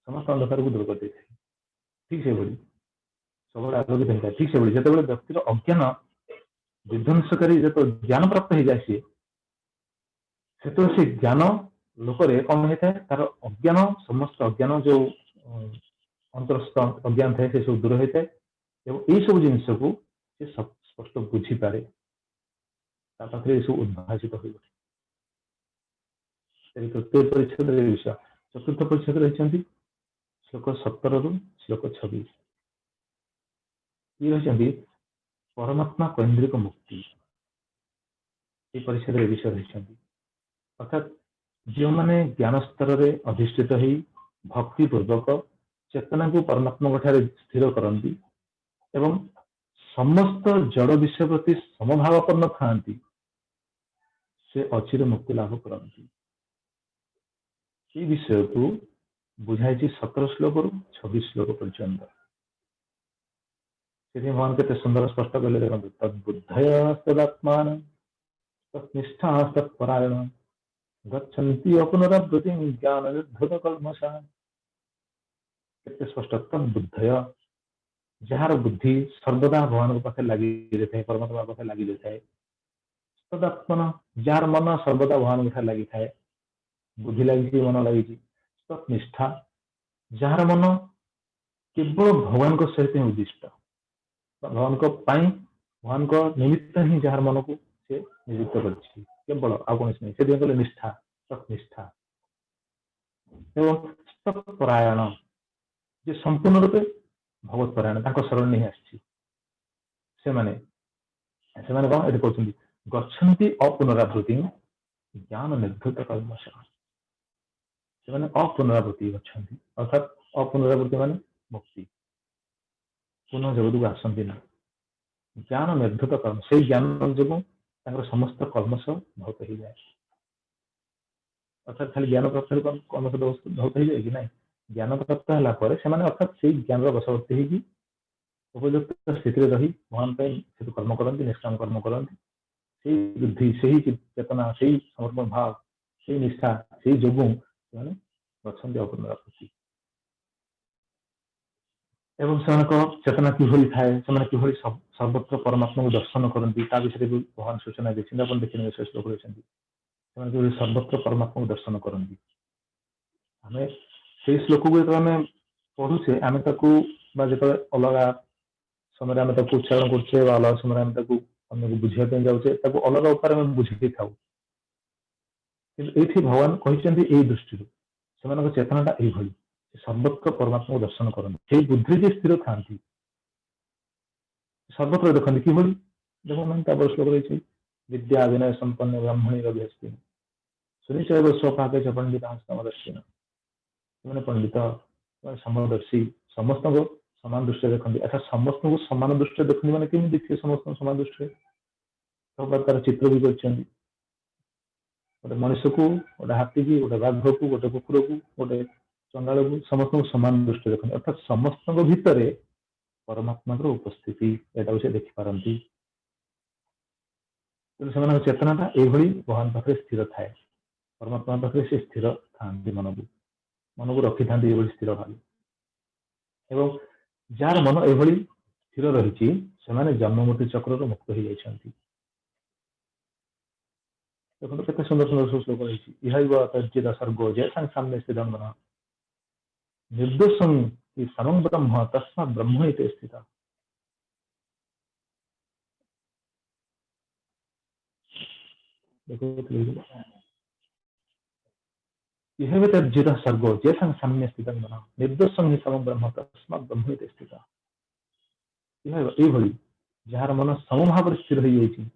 समस्त अंधकार को दूर कर देता है। ठीक से भली सब आलोकित होता है। ठीक से भली जो व्यक्तिर अज्ञान विध्वंसकारी जो ज्ञान प्राप्त हो जाए से ज्ञान लोकरे कौन होता है, तार अज्ञान समस्त अज्ञान जो अंतरस्थ अज्ञान थे से सब दूर होता है। ये सब जिनस को स्पष्ट बुझीपारे पाखे सब उद्भाषित हो। तृतीय परिच्छेद विषय चतुर्थ परिच्छेद रही श्लोक 17 रु श्लोक 26 ये रही परमात्मा कैन्द्रिक मुक्ति। ये परिच्छेद विषय रही अर्थात जो मैंने ज्ञान स्तर में अधिष्ठित हो भक्ति पूर्वक चेतना को परमात्मा ठारे स्थिर करती एवं समस्त जड़ विषय प्रति समभावापन्न था से अचिर मुक्ति लाभ करती। ये विषय को बुझाई 17 श्लोक रु 26 श्लोक पर्यंत। भगवान के सुंदर स्पष्ट कहले देखो तद्बुद्धय तदात्मान तत्निष्ठा तत्परायण गच्छन्ति अपनरावृत्ति ज्ञान निर्धत कल्मषा। स्पष्ट तद्बुद्धय जार बुद्धि सर्वदा भगवान पाखे लगी रही है, परमात्मा पाखे लगी रही है। तदात्मन जार मन सर्वदा भगवान पाखे लगी था, बुद्धि लगी मन लगी। तत्निष्ठा जार मन केवल भगवान को सहित उद्दिष्ट, भगवान को भगवान को निमित्त ही जार मन को से नियुक्त करछि केवल आ कौन नहीं से कहले निष्ठा तत्निष्ठा एवं तत्परायण जे संपूर्ण रूपे भगवत परायण शरण नहीं आछि से माने कौन ये कहते गच्छन्ति अपुनरावृत्ति ज्ञान निर्धत कल्मष। से अपुनरावृत्ति गच्छन्ति अर्थात अपुनरावृत्ति माने मुक्ति, पुनः जगत को आसंती ना। ज्ञान निर्धत कर्म से ज्ञान जो समस्त कलमश बहुत हो जाए। अर्थात खाली ज्ञान प्राप्त कलमश बहुत हो जाए कि ना, ज्ञान प्राप्त है अर्थात से ज्ञान वशवर्ती होगी उपयुक्त स्थित रही भगवान कर्म करती निष्काम कर्म करती से बुद्धि से चेतना से समर्पण भाव से निष्ठा से जोगु गच्छन्ति अपुनरावृत्ति। एवं से चेतना किभली थाए कि सर्वत्र परमात्मा को दर्शन करती विषय भी भगवान सूचना देखते आप देखने श्लोक रही सर्वत्र परमात्मा को दर्शन करती। आम से श्लोक को जो पढ़ुचे आम जो अलग समय आम उच्चारण करुचे अलग समय आम बुझापी जाऊे अलग उपाय बुझे था। ये भगवान कहते दृष्टि से चेतनाटा यही सर्वत्र परमात्मा को दर्शन करते बुद्धि जी स्थिर था सर्वत्र देखते कि देखो श्लोक रही विद्या विनय संपन्न ब्राह्मणी रविहस्ती सुनिश्चय स्वपाक पंडित समदर्शी मैंने पंडित समदर्शी समस्त को समान दृष्टि देखते अच्छा समस्त को समान दृष्टि देखते मैंने केमी देखिए समस्त समान दृष्टि तार चित्र भी कर गोटे मनुष्य को गोटे हाथी की गोटे बाघ को गोटे कुकुर को गोटे चंडाल को समस्त को समान दृष्टि देखते अर्थात समस्त भितर परमात्मा उपस्थिति यहाँ से देखिपारती से चेतनाटा ये भगवान पाखे स्थिर थाए परमात्मा पाखे से स्थिर था मन को रखी था स्थिर भाव एवं जार मन ये स्थिर रही जन्म मृत्यु चक्र मुक्त हो जाती देखो केते सुंदर सुंदर सब श्लोक रही तर्जित सर्गो जैसा सामने स्थित मन निर्दोषं कि समं ब्रह्म तस्मा ब्रह्म इति स्थिता देखो यह तर्जित सर्गो जैसा सामने स्थित मन निर्दोषं हि समं ब्रह्म तस्मा ब्रह्म इति स्थिता यह जार मन समभाव स्थिर हो जाती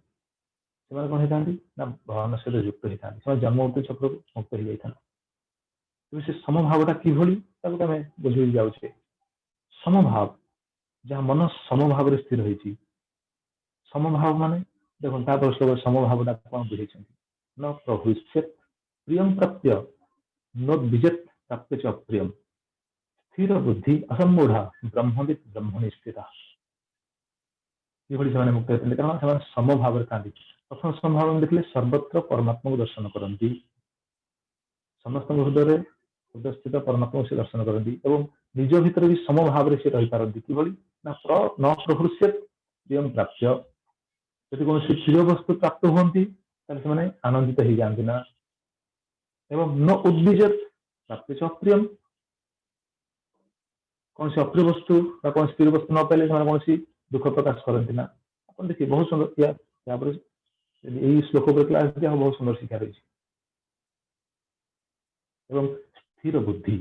कौन होता ना भगवान सहित युक्त होता है जन्म मृत्यु चक्र मुक्त हो जाता से समभावटा कि आम बुझे जाऊे समभाव जहाँ मन समभाव स्थिर होती समभाव मान देखो श्लोक समभावटा कौन बुझे न प्रभुष्यत प्रियम प्रत्य नोद्विजत प्राप्य च अप्रियम स्थिर बुद्धि असमूढ़ा ब्रह्मविद ब्रह्मणि स्थिता ये मुक्त होते कारण समभाव था प्रथम समभाव देखले सर्वत्र परमात्मा को दर्शन करती समस्त हृदय हृदय स्थित परमात्मा से दर्शन करती निज भीतर भी समभाव से रही पारती कि न प्रहृष्यत प्रियम प्राप्य यदि कौन प्रिय वस्तु प्राप्त होती से आनंदित हो जाती ना एवं न उद्विजत प्राप्य च अप्रियम कौन से अप्रिय वस्तु कौन प्रिय वस्तु न पाइले कौन दुख प्रकाश करती ना आप देखिए बहुत सुंदर यहाँ यही श्लोक पर क्लास दिया बहुत सुंदर शिक्षा रही एवं स्थिर बुद्धि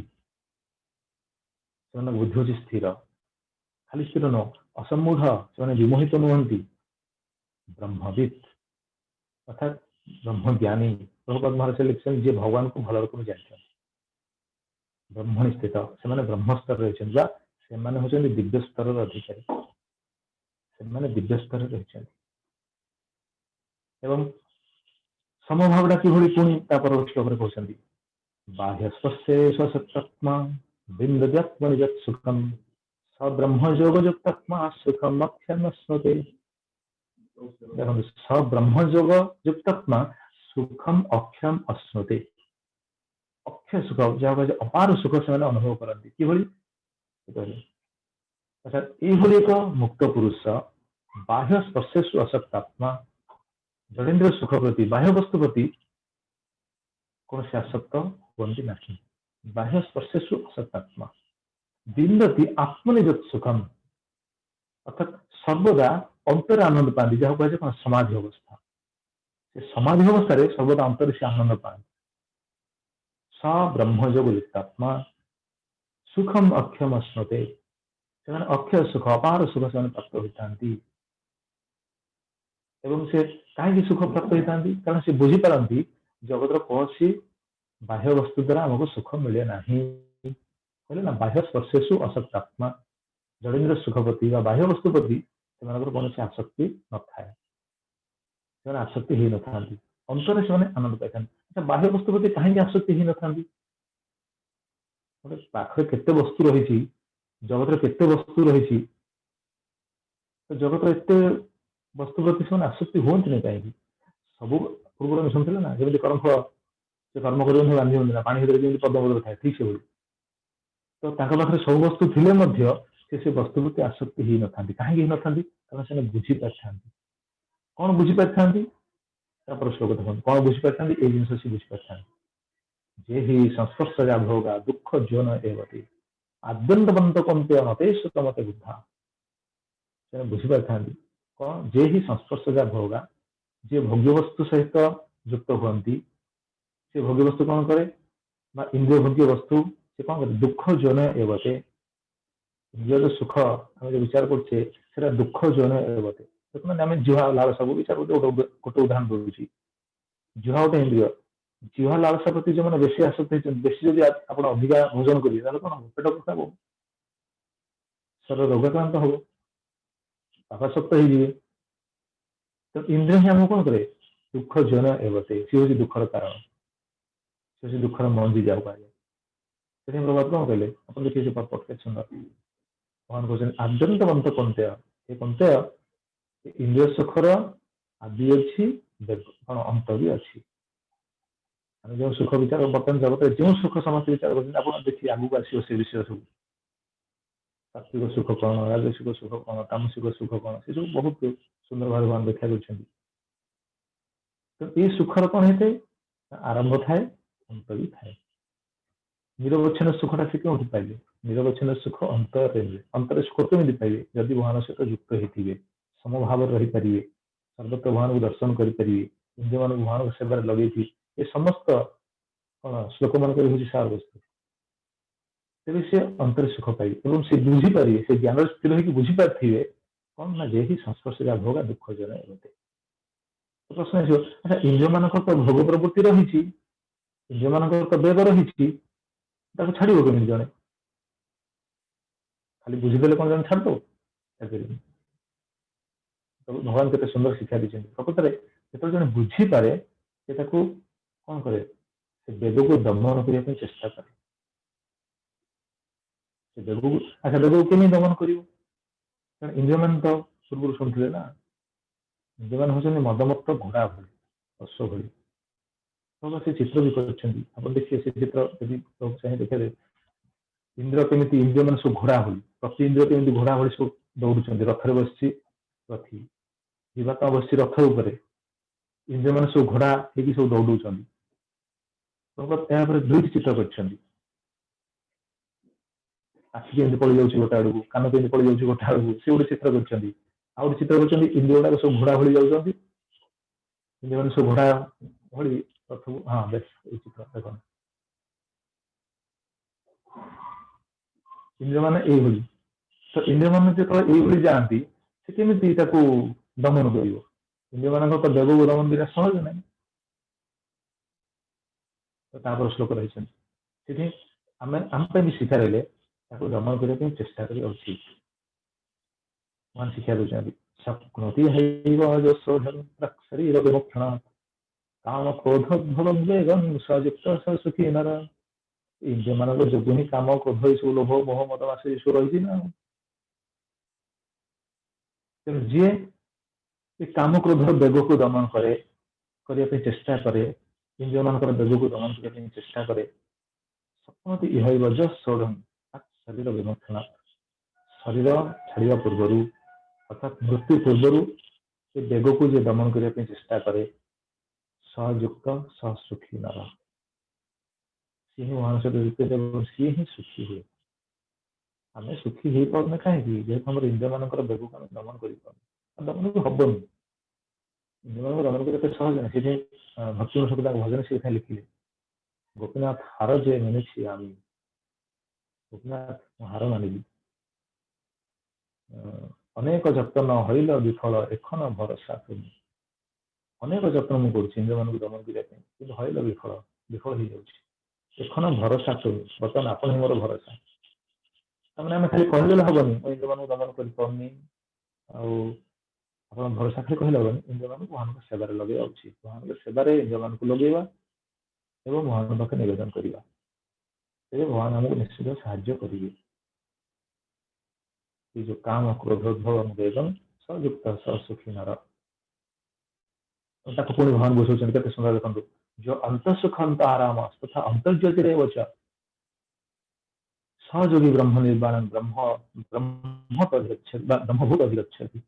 से बुद्धि हूँ स्थिर खाली स्थिर न असमूढ़ से विमोहित नुहति ब्रह्मविद अर्थात ब्रह्म ज्ञानी प्रभुपाद महाराज लिखते जी भगवान को भल रकम जानते ब्रह्मणि स्थित से ब्रह्म स्तर रही हूँ दिव्य स्तर अधिकारी से दिव्य स्तर रही एवं समभावटा कि पुणी श्लोक कहते बाह्य स्वसत्मा बिंदत्मनिजत सुखम स ब्रह्म योगयुक्तत्मा सुखम अक्षम स्मृते देखो स ब्रह्म योगयुक्तत्मा सुखम अक्षम अश्नुते अक्षय सुख जहाँ अपार सुख से अनुभव करती कि अर्थात ये एक मुक्त पुरुष बाह्य स्पर्शेषु असक्तात्मा जड़ेन्द्र सुख प्रति बाह्य वस्तु प्रति कौन से आसक्त होती ना बाह्य स्पर्शेषु असक्तात्मा बिंदती आत्मनिजत सुखम अर्थात सर्वदा अंतर आनंद पाती जहाँ कहे कौन समाधि अवस्था से समाधि अवस्था सर्वदा अंतर से आनंद पाती स ब्रह्म योगयुक्तात्मा सुखम अक्षम अश्नुते से अक्षय सुख अपार सुख से प्राप्त होता एवं से कहीं सुख प्राप्त होता कारण से बुझीपारती जगतर कौन बाह्य वस्तु द्वारा आमको सुख मिले ना कहले ना बाह्य स्पर्शेषु असक्तात्मा जड़ेन्द्र सुख प्रति बाह्य वस्तु प्रति कौन से आसक्ति न था आसक्ति हो न था अंतर से आनंद पाई अच्छा बाह्य वस्तु प्रति कहीं आसक्ति हो न था पाखे केते वस्तु रही जगत केते वस्तु रही जगत एत वस्तु प्रति से आसक्ति हूँ कहीं सब पूर्व मिशन ना जमी कर्मफल से कर्म कर बांधि हूँ ना पानी भर पद्म पद्म थाए ठीक से तो पाखे सब वस्तु थे से वस्तु प्रति आसक्ति ही न था कहीं न था कारण से बुझीपारि था कौन बुझीपारि था श्लोक देखते कौन बुझीपारि ये जिन से बुझीपारि था जे ही संस्पर्शजा भोगा दुख जोन एवती आद्यंतवंत कंते मते सुतमते बुद्धा से बुझीपारि था कौन जे ही संस्पर्शजा भोगा जे भोग्य वस्तु सहित युक्त हमें से भोग्य वस्तु कौन करे इंद्रिय भोग्य वस्तु से कौन करे दुख जन एवते इंद्रिय जो सुख आम जो विचार करें दुख जन एवते देखते आम जीवा लालसा को विचार गोटे उदाहरण दूसरी जीवा गोटे इंद्रिय जीवा लालसा प्रति जो मैंने बेसी आसक्त होती बेसी जब आप अधिका भोजन करेंगे कौन हम पेट खराब हो शरीर रोगाक्रांत हम पापाशक्त हो तो इंद्रिय ही आमको कौन करे दुख जन एवते सी हूँ दुखर कारण सी हूँ दुखर मंजी जाऊ कहे प्रभात कौन कहले आप देखिए पॉडकास्ट सुंदर भगवान कहते आद्यंतवंत कंतेय ये कंतेय इंद्रिय सुखर आदि अच्छी कौन अंत भी अच्छी जो सुख विचार बर्तमान जगत जो सुख समस्त विचार कर देखिए आगू आसो से विषय सब सात्विक सुख कौन राजसिक सुख कौन तामसिक सुख कौन से सब बहुत सुंदर भाव भगवान व्याख्या कर तो ये सुखर कौन होते आरंभ थाए अंत भी थाए निरवच्छिन्न सुखटा से क्यों पाइबे निरवच्छिन्न सुख अंतर सुख केमी पाइबे जदि भगवान सहित युक्त होते समभाव रही पारे सर्वत्र भगवान को दर्शन करेंगे इंद्रिय मान भगवान सेवार लगे ये समस्त कौन श्लोक मान सार वस्तु तेज से अंतर सुख पाइबे से बुझीपारे से ज्ञान स्थिर होगी बुझीपारे कौन ना जे ही संस्पर्श भोगा दुख जन एवते प्रश्न अच्छा इंद्रिय मान तो भोग प्रवृत्ति रही इंद्रिय मान तो वेग रही छाड़ कमी जड़े खाली बुझीदे कौन जन छाड़ दो भगवान के सुंदर शिक्षा दी प्रकृत में जो जन बुझीपे कौन करे वेद को दमन करने चेष्टा करे वेद को अच्छा वेद को केमी दमन कर इंद्रिय मान तो पूर्व शुणुले ना इंद्रिय मान हूँ मदमत्त घोड़ा भली अश्व भली तो से चित्र भी कर देखिए से चित्र यदि चाहिए देखिए इंद्र केमी इंद्रिय मान सब घोड़ा भली प्रति इंद्रिय केमी घोड़ा भली सब दौड़ रथर बस रथी जीवात्मा बस रथ उपर इंद्रिय मान सब घोड़ा हो सब दौड़ दुईट चित्र कर आखि केमी पड़ जाऊँ गोटे आड़ को कान केमी पड़ जाऊँ गोटे आड़ को सी गोटे चित्र कर चित्र कर इंद्रिय गुड़ाक सब घोड़ा भली जाऊँ इंद्रिय मान सब घोड़ा भली रथ को हाँ बेस चित्र देख इंद्रिय मान यही तो इंद्रिय मान जो ये जाती से केमी दमन कर इंद्रिय मान तो देव को दमन करने सहज ना तो श्लोक रही आम भी शिक्षा रही दमन करने चेष्टा कर शिक्षा दूसरी शक्नोति शरीर विमुक्षण काम क्रोधोद्भव वेगम सयुक्त सुखी नर इंद्रिय मान जो ही काम क्रोध सब लोभ मोह मद मास सब रही ना तेणु जी काम क्रोध वेग को दमन करने चेष्टा करे इंद्रिय मान वेग को दमन करने चेष्टा करे शक्नोति इह षोढ़ शरीर विमुक्षण शरीर छाड़ा पूर्वर अर्थात मृत्यु पूर्वर से वेग को जो दमन करने चेष्टा करे सयुक्त सुखी नर सी ही भगवान सहित सी ही सुखी हुए आम सुखी हो पाने कहीं जेहतु आम इंद्रिय मान वेग को दमन कर दमन भी हेनी इंद्रिय मान दमन करते सहज ना सी भक्ति शब्द भजन से लिखिले गोपीनाथ हार जे मानी आमी गोपीनाथ हार मानिली अनेक जतन हईल विफल एखन भरोसा तुम अनेक जत्न मुझे इंद्रिय मान दमन करने हईल विफल विफल हो जाए एखन भरोसा तुम बर्तमान आपण ही मोर भरोसा तमें आम खाली कहले हेनी इंद्रिय मान दमन करनी आप भरोसा खाली कहले हेनी इंद्रिय मान भगवान सेवार लगे उचित भगवान सेवार इंद्रिय मान को लगेगा और भगवान पाखे निवेदन करवा तेज भगवान आमको निश्चित साहाय्य करेंगे जो काम क्रोधोद्भव वेगम सयुक्त सुखी नर पुणी भगवान बुझाऊँ के सुंदर देखो जो अंत सुख अंत आराम तथा अंतर्ज्योति सहयोगी ब्रह्म निर्वाण ब्रह्मभूत अधिगछति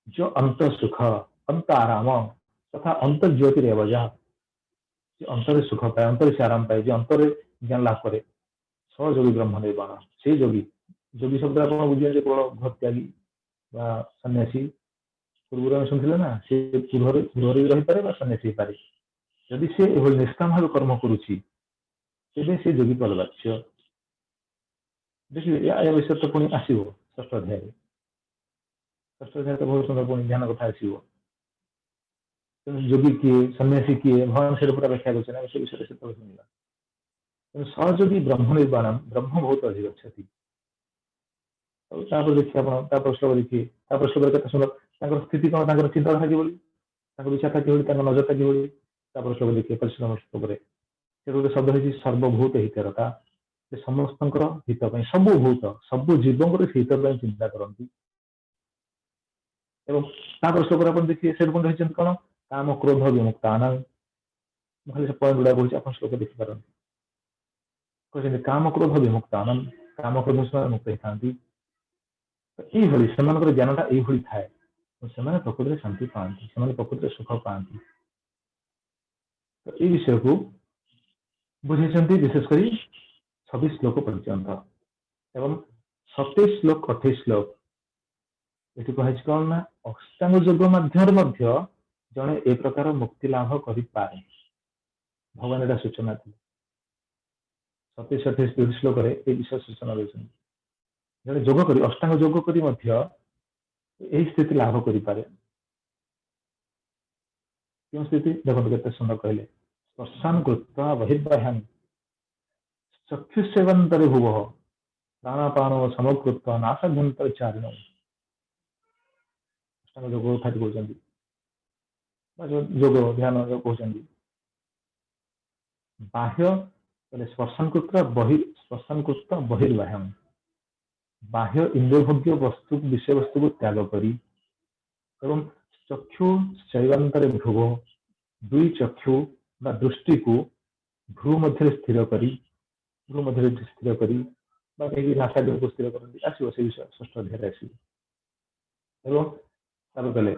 जो अंत सुख अंत आराम तथा अंतर्ज्योति जो अंतर सुख पाए अंतर से आराम पाए जो अंतर ज्ञान लाभ करे सहयोगी ब्रह्म निर्वाण से योगी योगी शब्द आप बुझे केवल घर त्यागी सन्यासी पूर्व में शुणुले ना सी पूर्व भी रही पारे सन्यासी पारे जदि सी निष्काम भाव कर्म करुच्ची तेबे से योगी पदवाच्य देखिए या विषय तो पुणी आसो षष्ठ अध्याय षष्ठ अध्याय तो बहुत सुंदर पुणी ध्यान कथा आसो योगी किए सन्यासी किए भगवान से पूरा व्याख्या कर विषय से शुणा सहयोगी ब्रह्म निर्वाण ब्रह्म बहुत अधिक अच्छी देखिए श्लोक देखिए श्लोक केते सुंदर स्थिति कौन चिंताधारा किभली विचार कि नजर था कि श्लोक देखिए परिश्रम श्लोक गोटे शब्द है सर्वभूत हितरता समस्त हित सब भूत सब जीव हित चिंता करती श्लोक देखिए से रही कौन काम क्रोध विमुक्ता खाली पॉइंट गुड़ा कहूँ आप श्लोक देखिपार कहते काम क्रोध विमुक्ता काम क्रोध से मुक्त होता ये ज्ञानटा ये थाए प्रकृति शांति पाती प्रकृति सुख पाती तो ये विषय को बुझे विशेषकर 26 श्लोक पर्यंत एवं 27 श्लोक 28 श्लोक ये कह कौन ना अष्टांग योग मध्यम जड़े ए प्रकार मुक्ति लाभ करें भगवान एटा सूचना थी 27 28 श्लोक विषय सूचना देते जड़े योग कर अष्टांग योग कर स्थिति लाभ करें क्यों स्थिति देखो केते सुंदर कहले स्पर्शान कृत्वा बहिर्बाह्यान चक्षुसेवंतरे भुव प्राणापान समकृत्वा नासाभ्यंतर चारिण अष्टांग योग कथा कहते योग ध्यान कहते बाह्य स्पर्शन कृत्वा बहिर्बाह्यम बाह्य इंद्रियभोग्य वस्तु विषय वस्तु को त्याग करी एवं चक्षु शैवांतरे भ्रुव दुई चक्षु दृष्टि को भ्रू मध्य स्थिर करी भ्रू मध्य स्थिर करी नासाग्र को स्थिर करती आसो से विषय षष्ठ अध्याय आसो कहले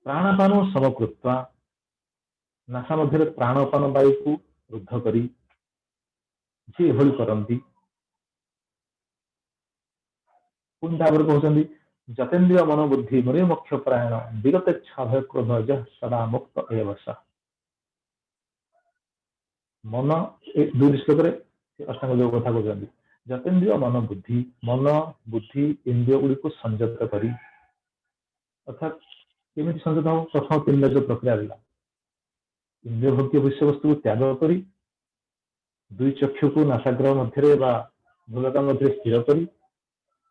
प्राणपान समकृत्वा नासा मध्य प्राणपान वायु को रुद्ध करी जी एभली करती पुणी कहते जतेन्द्रिय मनोबुद्धि मरे मोक्ष प्रायण विगत इच्छा भय क्रोध सदा मुक्त एव मन दुई श्लोक अष्टांग योग कथा कहते जतेन्द्रिय मनोबुद्धि मन बुद्धि इंद्रिय गुड़ी को संयत करी अर्थात केमी संयत हो प्रथम 3 जो प्रक्रिया रहा इंद्रिय भोग्य विषय वस्तु को त्याग करी दुई चक्षु को नासाग्रह मध्य भूलता मध्य स्थिर करी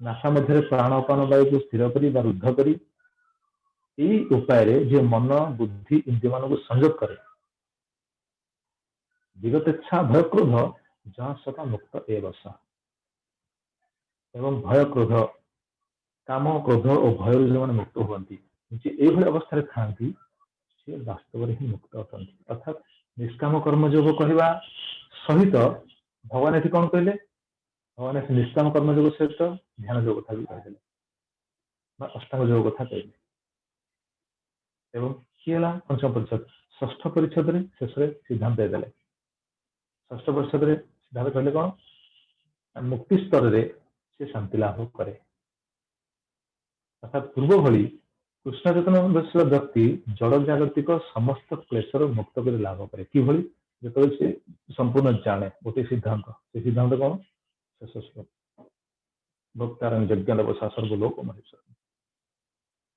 नासा मध्य प्राणपान वायु को स्थिर करी रुद्ध करी यही उपाय जे मन बुद्धि इंद्रिय मान को संयत करे विगत इच्छा भय क्रोध जहाँ सदा मुक्त एवं भय क्रोध काम क्रोध और भय जो मैंने मुक्त होती ये अवस्था खाती सी वास्तव ही मुक्त अटंती अर्थात निष्काम कर्मयोग कहवा सहित भगवान ये कौन कहले भगवान निष्काम कर्मयोग सहित ध्यान योग कथा भी कहते अष्टांग योग कथा कहले एवं किए पंचम परिषद षष्ठ परिषद शेष सिद्धांत देदेले षष्ठ परिषद सिद्धांत कहले कौन मुक्ति स्तर से शांति लाभ करे अर्थात पूर्व भली कृष्ण चेतन व्यक्ति जड़ जागतिक समस्त क्लेशर मुक्त कर लाभ करे कि जो से संपूर्ण जाने गोटे सिद्धांत से सिद्धांत कौन शेष श्लोक भक्तारं यज्ञानवसा सर्वलोक महेश्वर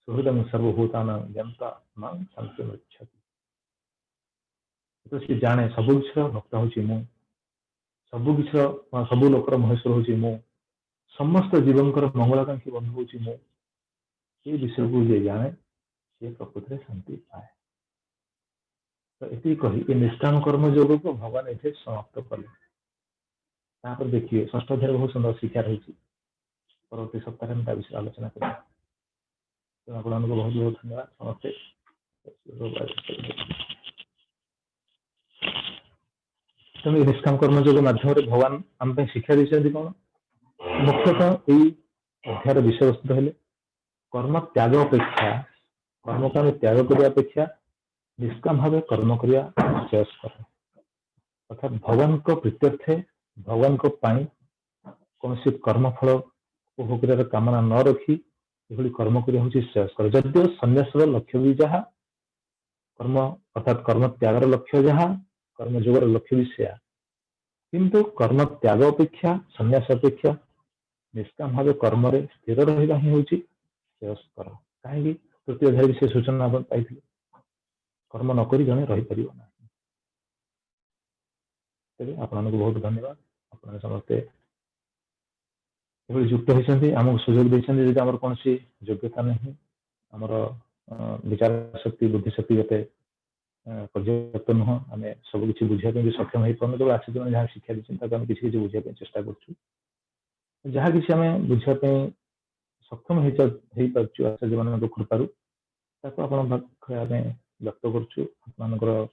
सुहृदं सर्वभूतानां यंता मां शांतिमृच्छति तो से जाने सब किसी भक्त हूँ मु सब किसी सब लोकर महेश्वर हूँ मु समस्त जीवंकर मंगलाकांक्षी बंधु हूँ मु ये विषय को जे जाने से प्रकृति शांति पाए तो ये कही निष्काम कर्म योग को भगवान ये समाप्त कले देखिए षष्ठ अध्याय बहुत सुंदर शिक्षा रही परवर्ती सप्ताह में विषय आलोचना करें तो आप बहुत बहुत धन्यवाद समस्ते तेणु निष्काम कर्मयोग मध्यम भगवान आम शिक्षा देते कौन मुख्यतः यही अध्याय विषय वस्तु है कर्म त्याग अपेक्षा कर्म को त्याग करने अपेक्षा निष्काम भाव कर्म करने अर्थात भगवान को प्रीत्यर्थे भगवान को पाई कौन कर्मफल उपभोग कर कामना न रखी ये कर्म करना श्रेयस्कर जदिव सन्यासर लक्ष्य भी जहाँ कर्म अर्थात कर्म त्यागर लक्ष्य जहाँ कर्म जोगर लक्ष्य भी सेया किंतु कर्म त्याग अपेक्षा संन्यास अपेक्षा निष्काम भाव कर्म स्थिर रहा ही हूँ श्रेयस्कर। कहीं तृतीय अध्याय से सूचना पाई कर्म नक जड़े रहीपर ना। तेज आपण बहुत धन्यवाद। आप समस्ते युक्त होती आमको सुजोग देखते आम कौन योग्यता नहीं आमर विचार शक्ति बुद्धि शक्ति गोटे पर्याप्त नुह आम सब किसी बुझापी सक्षम हो पाने जो आसिक जहाँ शिक्षा देते किसी बुझापी चेष्टा कर जहाँ किसी आम बुझापी सक्षम हो आचार्य मान कृपार पाखे व्यक्त कर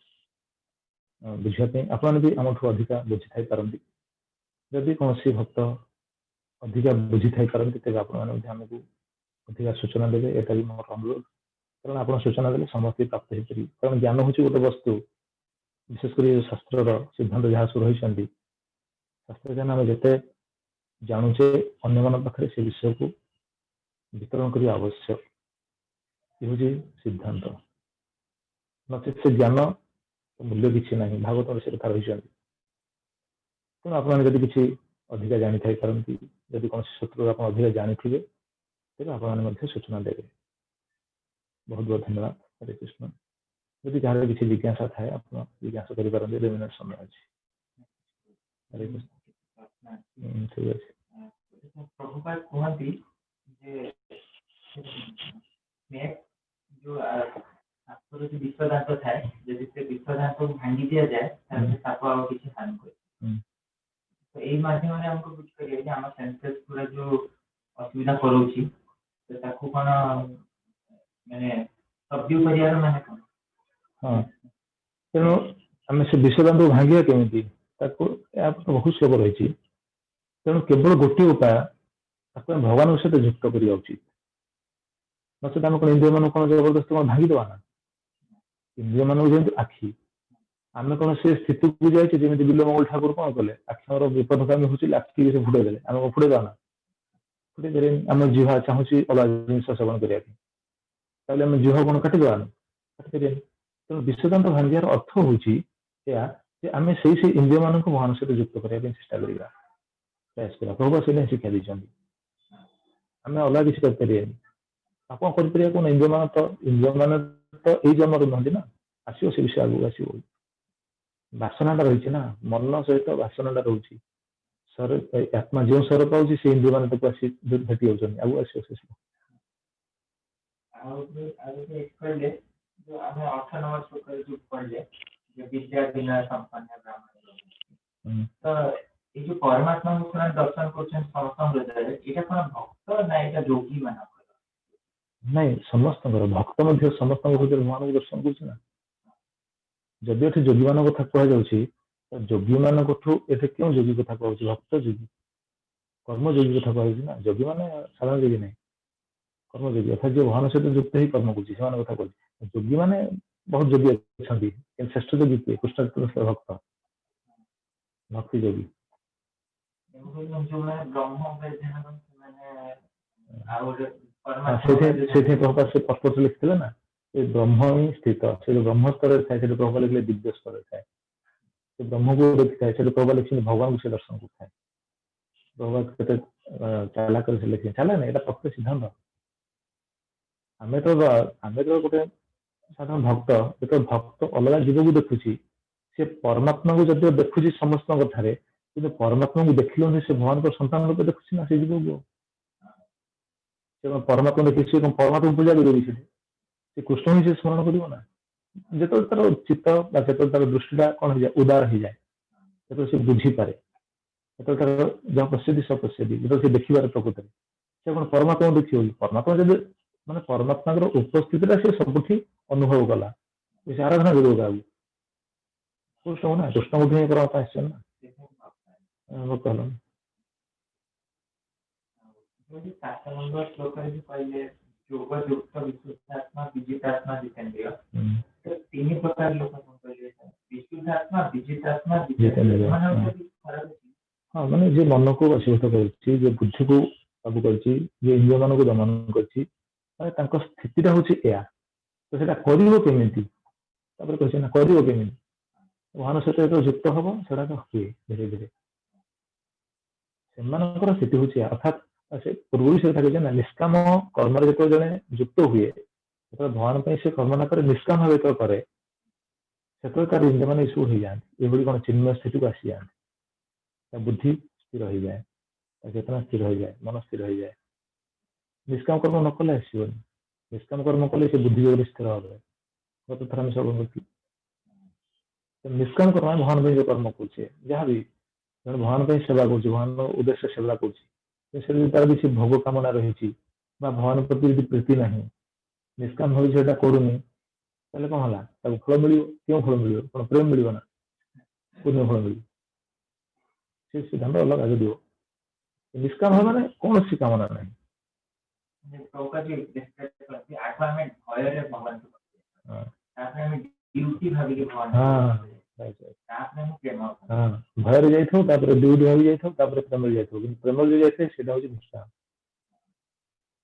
बुझापी आपने भी आमठू अधिका बुझी थी पारती जदि कौन भक्त अधिका बुझी थी पारती तेज आपको अधिका सूचना देवे यहाँ भी मोर अनुरोध कारण आप सूचना देते समस्त प्राप्त हो पार कारण ज्ञान हूँ गोटे वस्तु विशेषकर शास्त्र सिद्धांत जहाँ सब रही शास्त्र ज्ञान आम जिते जानुचे अन्य पाखे से विषय को वितरण करने आवश्यक ये हूँ सिद्धांत नचेत से ज्ञान मूल्य किसी ना भागवत से कथा रही तेणु आपने किसी अधिका जानी थी पारती जदि कौन सूत्र आप अधिका जानी थे तेज आपने सूचना देवे। बहुत बहुत धन्यवाद। हरे कृष्ण। यदि कहार किसी जिज्ञासा थाए आप जिज्ञासा कर 2 मिनट समय अच्छे। हरे कृष्ण। ठीक है प्रभुपाद कहती जो सापर जो विषदांत थाए जदि से विषदांत को भांगी दि जाए साप आ किसी हानि करे तो यही माध्यम हमको बुझे आम सेंसेस पूरा जो असुविधा करोची तो ताकू कौन माने सब्यू परिवार माने कौन। हाँ तेणु आम से विषदांत को भांगे केमी बहुत श्लोक रही तेणु केवल गोटे उपाय भगवान सहित युक्त करवा उचित नचेत आम कौन इंद्रिय मान कौन जबरदस्त कौन भांगीदवा ना इंद्रिय मान जमी आखि आम कौन से स्थित को जाए जमी बिल मंगल ठाकुर कौन कले आखिर विपदकामी हो आखि से फुटे देले आम फुटेदवा ना फुटे आम जीवा चाहूँ अलग जिन सेवन करने आम जीवा कौन काटिदवा ना काटि तेणु विषदांत भांगार अर्थ हूँ आम से इंद्रिय मान भगवान सहित युक्त करने चेष्टा करवा प्रयास करा प्रभु से शिक्षा देते आम अलग किसी करें आप कौन इंद्रिय मान तो यही जन्म नुहति ना आसो से विषय आगे आसो बासनाटा रही ना मन सहित बासनाटा रोचे सर आत्मा जो स्वर पाँच से इंद्रिय मान तक भेटी जाऊँ आगे आसो से जो हमें 8 नंबर श्लोक जो पढ़ले जो विद्या बिना संपन्न ब्राह्मण तो ये जो परमात्मा को दर्शन करछन समस्त हृदय एटा कोन भक्त ना एटा योगी माना नहीं समस्त भक्त मध्य समस्त हृदय भगवान को दर्शन कर जदि ये योगी मान कथा कह योगी मान क्यों योगी कथा कह भक्त योगी कर्म योगी कथा कह योगी मान साधारण योगी नहीं कर्म योगी अर्थात जो भगवान सहित युक्त ही कर्म कर कथा कह योगी मैंने बहुत योगी अच्छा श्रेष्ठ योगी किए कृष्ण भक्त भक्ति योगी प्रश्न लिखते ना ये ब्रह्म ही स्थित से ब्रह्म स्तर थाए प्रभा लिखे दिव्य स्तर थाए ब्रह्म को देखी थाए प्रभा लिखते भगवान को से दर्शन करता है प्रभा के चाला कर लिखे चला ना यहाँ प्रकृत सिद्धांत आम तो गोटे साधारण भक्त जो भक्त अलग जीव को देखुची सी परमात्मा को जब देखुची समस्त कथार कि परमात्मा को देख से भगवान को संतान रूप देखुची ना से जीव को परमात्मा देखी परमात्मा पूजा कर कृष्ण ही से स्मरण करना जो तार चित्त जो तार दृष्टिटा कौन हो जाए उदार हो जाए जो से बुझीपे जो तार जहाँ पश्यति सब पश्यति जो से देखिबार प्रकृत से कौन परमात्मा देखिए परमात्मा जब माने परमात्मा उपस्थिति से सबुठी अनुभव कला आराधना कर कृष्ण ना कृष्ण बुद्धि परमात्मा ना भक्त विशुद्धात्मा विजितात्मा जितेंद्रिय तो 3 प्रकार लोग विशुद्धात्मा विजितात्मा जितेंद्रिय हाँ माने जे मन को वशीभूत कर बुद्धि को काबू कर इंद्रिय मान को दमन कर स्थिति हूँ या तो करें भगवान सहित जो युक्त हम सेटा तो हुए धीरे धीरे से स्थिति हूँ अर्थात से पूर्व से कथा ना निष्काम कर्म जो जड़े युक्त हुए तो भगवान से कर्म न करे निष्काम भाव जो कै से तार इंद्र मैंने सब हो जाती ये कौन चिन्मय स्थिति को आसी जाती बुद्धि स्थिर हो जाए चेतना स्थिर हो जाए मन स्थिर हो जाए निष्काम कर्म न कले आसोनी निष्काम कर्म कले से बुद्धि जो स्थिर हम गत थर आम सब निष्काम कर्म भगवान जो कर्म करुचे जहाँ भी जन भगवान सेवा कर भगवान उद्देश्य सेवा कर तार किसी भोग कामना रही भगवान प्रति प्रीति ना निष्काम भाव से करूनी कौन है फल मिल क्यों फल मिल कौन प्रेम मिल ना पुण्य फल मिल सिद्धांत अलग आगे दिव निष्काम भाव मैंने कौन सी कामना ना भयर जाइए ड्यूटी भावी जाइए प्रेम जाइए प्रेम जो जाए हूँ निष्काम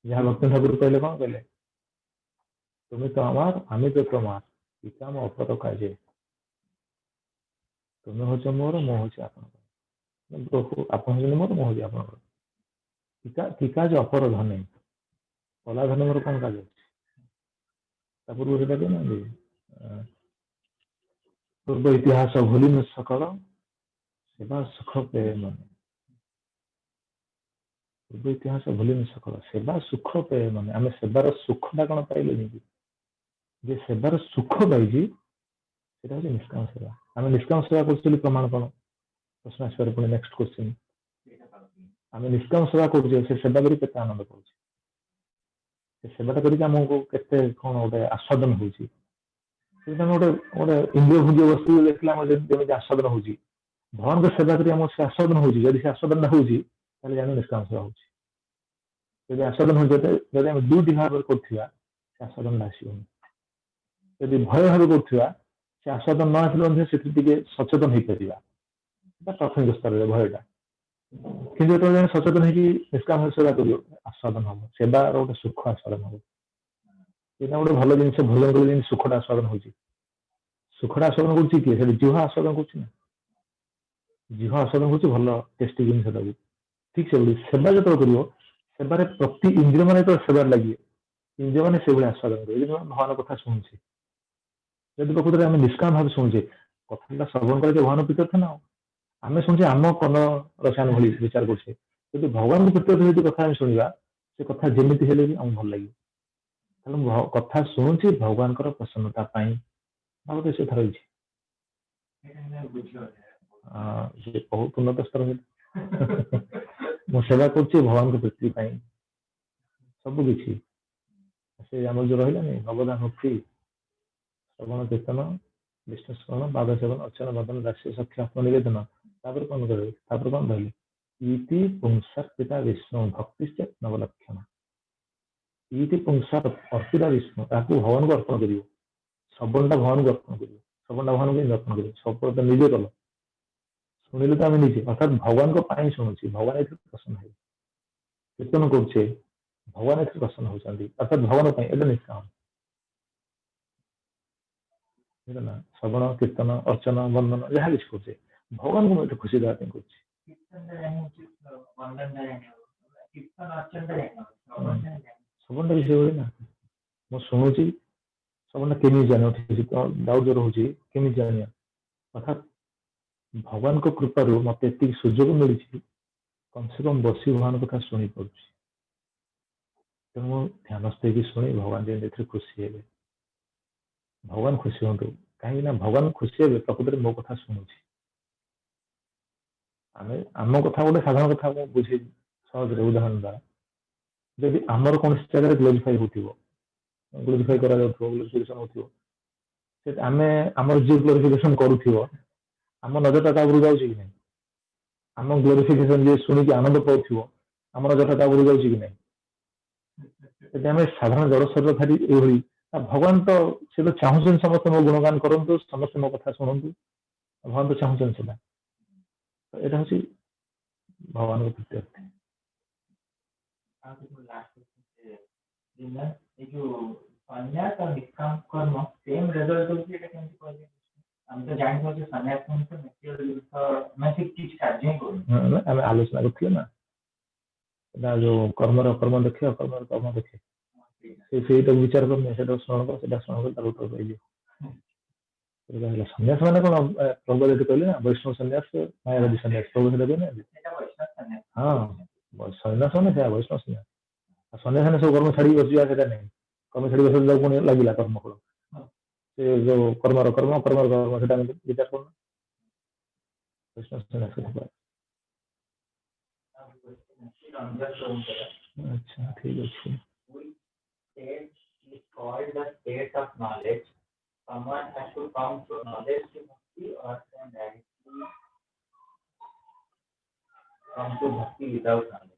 जहाँ भक्ति ठाकुर कहले कौन कहले तुम्हें तो आमार आम तो तमार पिता मो अपर काजे तुम्हें हूँ मोर मो हूँ प्रभु आप मोर मो हूँ आप टीका जो अपर धन कला धन मोर कौन काज पूर्व से ना पूर्व इतिहास भूली न सकल सेवा सुख पे मन पूर्व इतिहास भूली न सकल सेवा सुख पे मन आम सेवार सुखटा कौन पाइले जे सेवार सुख पाई हूँ निष्काम सेवा आम निष्काम सेवा कर प्रमाण कौन प्रश्न आसपार पुणी नेक्स्ट क्वेश्चन आम निष्काम सेवा कर सेवा कर आनंद पाचे सेवाटा करमको के कौन गोटे आस्वादन हो गोटे गोटे इंद्रिय भोग्य वस्तु देखला जमी आस्वादन हो भगवान को सेवा कर से आस्वादन हो आस्वादन हो जान निष्काम सेवा हो आस्वादन हो दुईटी भाव कर आस्वादन आसोनी यदि भय भाव कर आस्वादन न आसले से सचेतन हो पार प्राथमिक स्तर में भयटा कि सचेतन हो निष्काम सेवा कर आस्वादन हम सेवार गोटे सुख आस्वादन हम यहाँ गोटे भल जिन भोजन कल सुखटा आस्वादन हो सुखटा आस्वादन कर जीवा आस्वादन कर जीवा आस्वादन कर भल टेस्टी जिन ठीक से सेवा जो कर सेवार प्रति इंद्रिय मान तो सेवार लगे इंद्रिय मैंने से आस्वादन करेंगे भगवान कथा शुणुचे जब प्रकृति आम निष्काम भाव शुणुचे कथा श्रवण कर भगवान प्रीत ना आम शुणुचे आम कन रसायन भाई विचार करें जब भगवान को प्रीत कथा आम शुणा से कथा जमी हेल्ले भी आम भल लगे कथा शुणुची भगवान प्रसन्नता भाव से रही बहुत उन्नत स्तर सेवा कर भगवान को प्रीति सब किसी से आम जो रहा नहीं भगवान मुक्ति श्रवण कीर्तन विष्णु स्मरण पाद सेवन अर्चन बदन राशि सख्य आत्मनिवेदन कौन करें कौन कहले पुंसर्पिता विष्णु भक्ति नवलक्षण ये पुंसार अर्पिता विष्णु ताकू भगवान को अर्पण कर सबनटा भगवान को अर्पण कर सबनटा भगवान को अर्पण कर सब तो निजे कल शुणिले तो आम निजे अर्थात भगवान को शुणुची भगवान ये प्रसन्न है कीर्तन करे भगवान ये प्रसन्न होती अर्थात भगवान निष्काम ना श्रवण कीर्तन अर्चना वंदन जहाँ किसी करे भगवान को मैं खुशी देवाई कर सबनटा भी से ना मुझे शुणुची सबनटा केमी जान डाउट जो रोचे केमी जान अर्थात भगवान को कृपार मत सुजोग मिली कम से कम बसी भगवान कथा शुणी पार तेणु ध्यानस्थ शुणी भगवान जमी खुशी है भगवान खुशी हूँ कहीं भगवान खुशी है प्रकृति में मो कथा शुणुची आम आम कथा गोटे साधारण कथा बुझे सहज उदाहरण द्वारा जब आमर कौन जगह ग्लोरीफाई हो ग्लोरीफाई ग्लोरीफिकेशन हो आम आम जी ग्लोरीफिकेशन करूँ आम नजरटा तापर जाऊँ कि नहीं आम ग्लोरीफिकेशन जी शुणिक आनंद पाऊ आम नजरटा तापर जाऊँ कि नहीं आम साधारण जड़ शरीर खाली ये भगवान तो सी तो चाहूँ समस्त मो गुणगान करूँ समस्त मो कथा शुणु भगवान तो चाहूँ से यहाँ हूँ भगवान को प्रीत्यर्थ हम तो जानते हैं सन्यास तो नेचुरल मैं सिर्फ किसी कार्य ही करूँ आम आलोचना करथिले ना जो कर्मर कर्म देखे अकर्मर कर्म देखे से विचार करने से श्रवण कर श्रवण कर तार उत्तर पाइए सन्यास मैंने कौन प्रभु जी कहले ना वैष्णव सन्यास मायावादी सन्यास प्रभु से कहना हाँ सन्यास मैंने क्या वैष्णव सन्यास सन्यास सब कर्म छाड़ी बस जाए नहीं कर्म छाड़ी बस पुणी लगे कर्म फल से जो कर्मर कर्म कर्मर कर्म से विचार करना वैष्णव सन्यास अच्छा ठीक अच्छे is called the state of knowledge. Someone has to come to knowledge to bhakti or can directly come to bhakti without knowledge.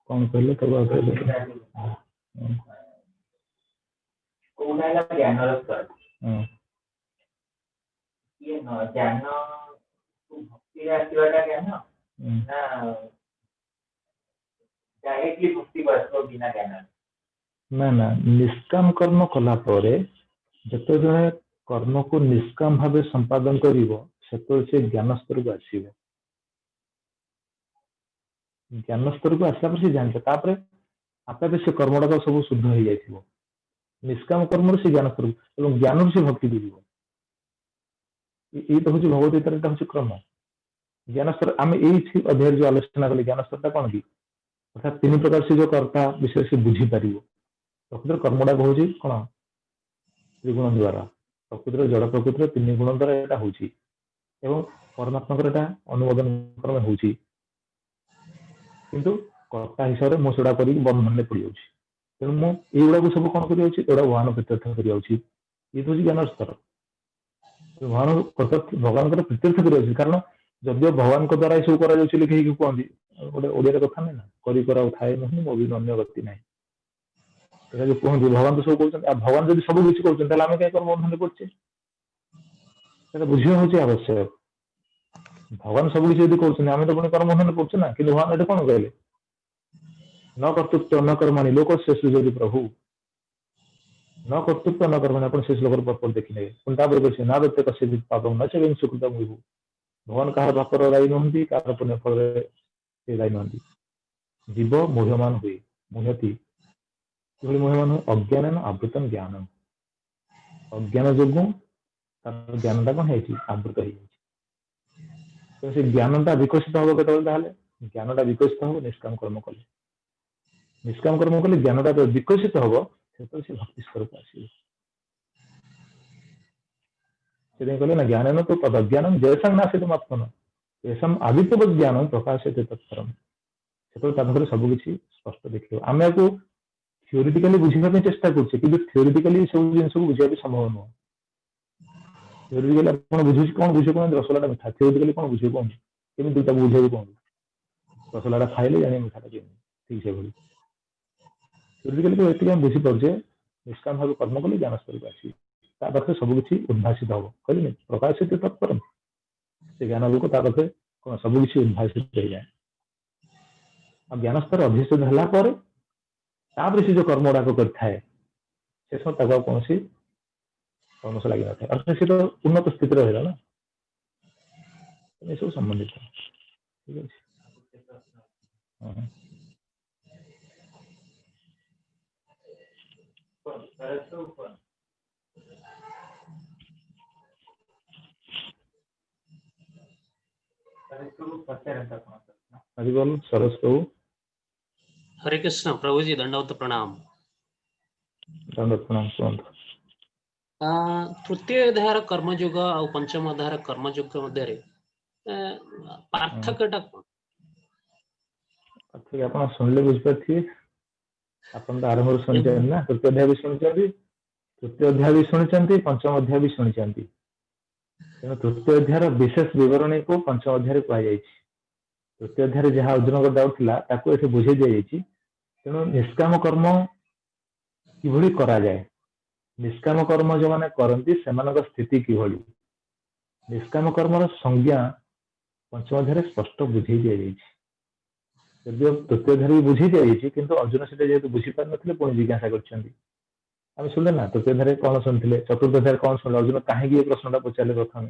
कौन पहले तो बात है कोणाला ज्ञान असतं ये न ज्ञान तू भक्ती राखीवाला ज्ञान ना डायरेक्टली भक्ति बसो बिना ज्ञान ना ना निष्काम कर्म कला परे जते जने कर्म को निष्काम भावे संपादन करिवो सेतो से ज्ञान स्तर को आसीबो ज्ञान स्तर को आसला पर से जानते तापरे आपे से कर्मडा का सब शुद्ध हो जाइथिबो निष्काम कर्म से ज्ञान स्तर एवं ज्ञान से भक्ति दिबो ये तो होची भगवत गीता रे होची क्रम ज्ञान स्तर आम एई अध्याय जो आलोचना कले ज्ञान स्तर कौन की अर्थात तीन प्रकार से जो कर्ता विषय से बुझी पार प्रकृत कर्मटा हूँ कौन त्रिगुण द्वारा प्रकृतिर जड़ प्रकृतिर तीन गुण द्वारा यहाँ हूँ परमात्मा अनुमोदन क्रम हो कर्ता हिसाब से मुझे कर बंधन पड़ जाऊँ तेणु मुझा सब कौन कर भगवान प्रीत्यर्थ कर ये हूँ ज्ञान स्तर भगवान भगवान प्रीत्यर्थ कर कारण जदिव भगवान द्वारा सब कर लिखे कहती गोटे ओडिया कथा नहीं ना थाए नुह मो भी अन्य गति ना जो कहते भगवान तो सब कहते भगवान जब सब किसी कहते आम कहीं बंधन पड़े बुझा हूँ आवश्यक भगवान सब किसी यदि कहते आम तो पुणी कर्म बंधन पड़े ना कि भगवान ये कौन कहले न कर्तृत्व न कर्माणी लोक से सृजति प्रभु न कर्तृत्व न कर्माणी आप से श्लोक पर्पट देखने पुणी ना दत्ते कस्य पापम न चे सुकृत मुहु भगवान कहार पापर दायी नुहति कहार पुण्य फल दायी नुहति जीव मोह्यमान हुए मुह्यति कि मोह्यमान हुए अज्ञान आवृतम ज्ञान अज्ञान जो ज्ञानटा कौन है आवृत हो ज्ञानटा विकसित हम केतले ज्ञानटा विकसित हम निष्काम कर्म कले निष्काम कर्म कले ज्ञानटा जो विकसित हम से भक्ति स्तर को आस कहले ना ज्ञान तो तद अज्ञान जैसा नाशित आत्मन ऐसा आदित्यवत ज्ञान प्रकाशित तत्परम से सबकि स्पष्ट देखिए आम आपको थियोरिटिकली बुझापी चेष्टा करछे कि थियोरिटिकली सब जिन को बुझा संभव नुह थियोरिटिकली आप बुझे कौन बुझे कौन रसगोल्ला मिठा थियोरिटिकली कौन बुझे कौन केमी दुटा बुझे कौन रसगोल्ला खाइले जाने मिठाटा के ठीक से भली थियोरिटिकली तो ये बुझी पारे निष्काम भाव कर्म कले ज्ञान स्तर को आस पाखे सबकि उद्भाषित हम कहले प्रकाशित तत्परम से ज्ञान लोक पाखे कौन सबकि उद्भाषित हो जाए आ ज्ञान स्तर अधिष्ठित है से जो कर्म गुड़ाक कर कौन कर्म से लगे न था अर्थात से तो उन्नत स्थिति रहा ना सब संबंधित ठीक है हरि बोल सरस प्रभु हरे कृष्ण प्रभु जी दंडवत प्रणाम तृतीय अध्याय कर्मयोग और पंचम अध्याय कर्मयोग मध्य पार्थक्यटा कौन पार्थक्य आप शुणिले बुझे आप आरंभ शुणी ना तृतीय अध्याय भी शुणी तृतीय अध्याय भी शुणी पंचम अध्याय भी शुणी तेणु तृतीय अध्याय विशेष विवरणी को पंचम अध्याय कहुई तृतीय अध्याय जहाँ अर्जुन डाउट था बुझे दी जाए तेणु निष्काम कर्म कि करा जाए निष्काम कर्म जो मैंने करती से स्थिति कि निष्काम कर्मर संज्ञा पंचम अध्याय स्पष्ट बुझे दी जाए तृतीय अध्याय भी बुझे दी जाए कि अर्जुन से जेहतु बुझी पार ना पुणी जिज्ञासा कर आम शुणिले ना तृतीय अध्याय कौन शुणी चतुर्थ अध्याय कौन शुणिले अर्जुन कहीं प्रश्नटा पचारे प्रथम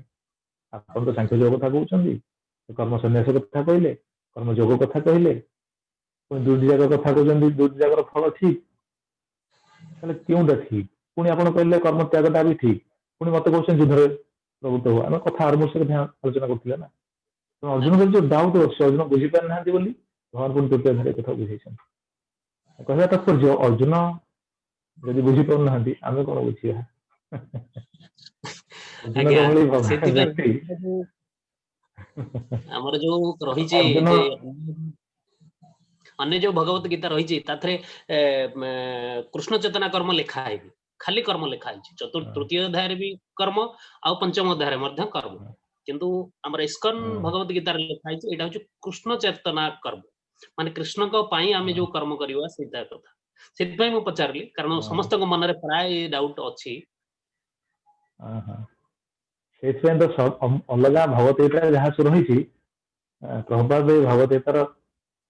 आपन तो सांख्य योग कथा कहते कर्म सन्यास कथा कहले कर्म योग कथा कहले दुईटी जाक कथा कहते दुईटी जाकर फल ठीक क्योंटा ठीक पुणी आप कहले कर्म त्यागटा भी ठीक पुणी मत कौन युद्ध प्रवृत्त हो आम कथा आरंभ से आलोचना करते ना तो अर्जुन का जो डाउट अच्छे अर्जुन बुझीपार ना भगवान पुणी तृतीय अध्याय कथा बुझे कहवा तात्पर्य अर्जुन जदि बुझीपार ना आम कौन बुझा अर्जुन आज्ञा भली भगवान सेतिबे व्यक्ति हमर जो रहिछि अर्जुन जे अन्य जो भगवत गीता रही कृष्ण चेतना कर्म लिखा है खाली कर्म लिखा है तृतीय अध्याय भी कर्म आ पंचम अध्याय कर्म किंतु हमर इस्कन भगवत गीता लिखा है एटा होची कृष्ण चेतना कर्म माने कृष्ण को पाई आमे जो कर्म करिवा सेटा कथा सेति मु पचारली कारण समस्त को मन रे प्राय डाउट अछि तो अलग भगवत गीता जहाँ सब रही प्रभुपाद भगवत गीतार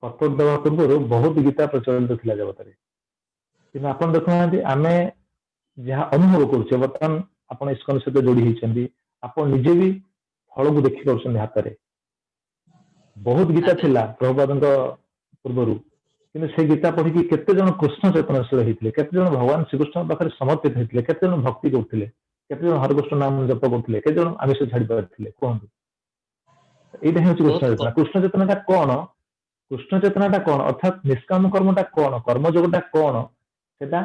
पत्र देवा पूर्व बहुत गीता प्रचलित था जगत में आप देखुना आम जहाँ अनुभव करुचे बर्तमान आप इस्कन सहित जोड़ी होती आप निजे भी फल को देखी पार्टी हाथ में बहुत गीता थिला प्रभुपाद पूर्वर कि से गीता पढ़ी केते जन कृष्ण चेतनशील होते केते जन भगवान श्रीकृष्ण पाखे समर्पित होते केते जन भक्ति करते केते जन हरकृष्ण नाम जप करते केते जन आमिष छाड़ी पारे कहतु यहाँ हूँ कृष्ण चेतना कृष्ण चेतनाटा कौन कृष्ण चेतनाटा कौन अर्थात निष्काम कर्मटा कौन कर्मयोगटा कौन सेटा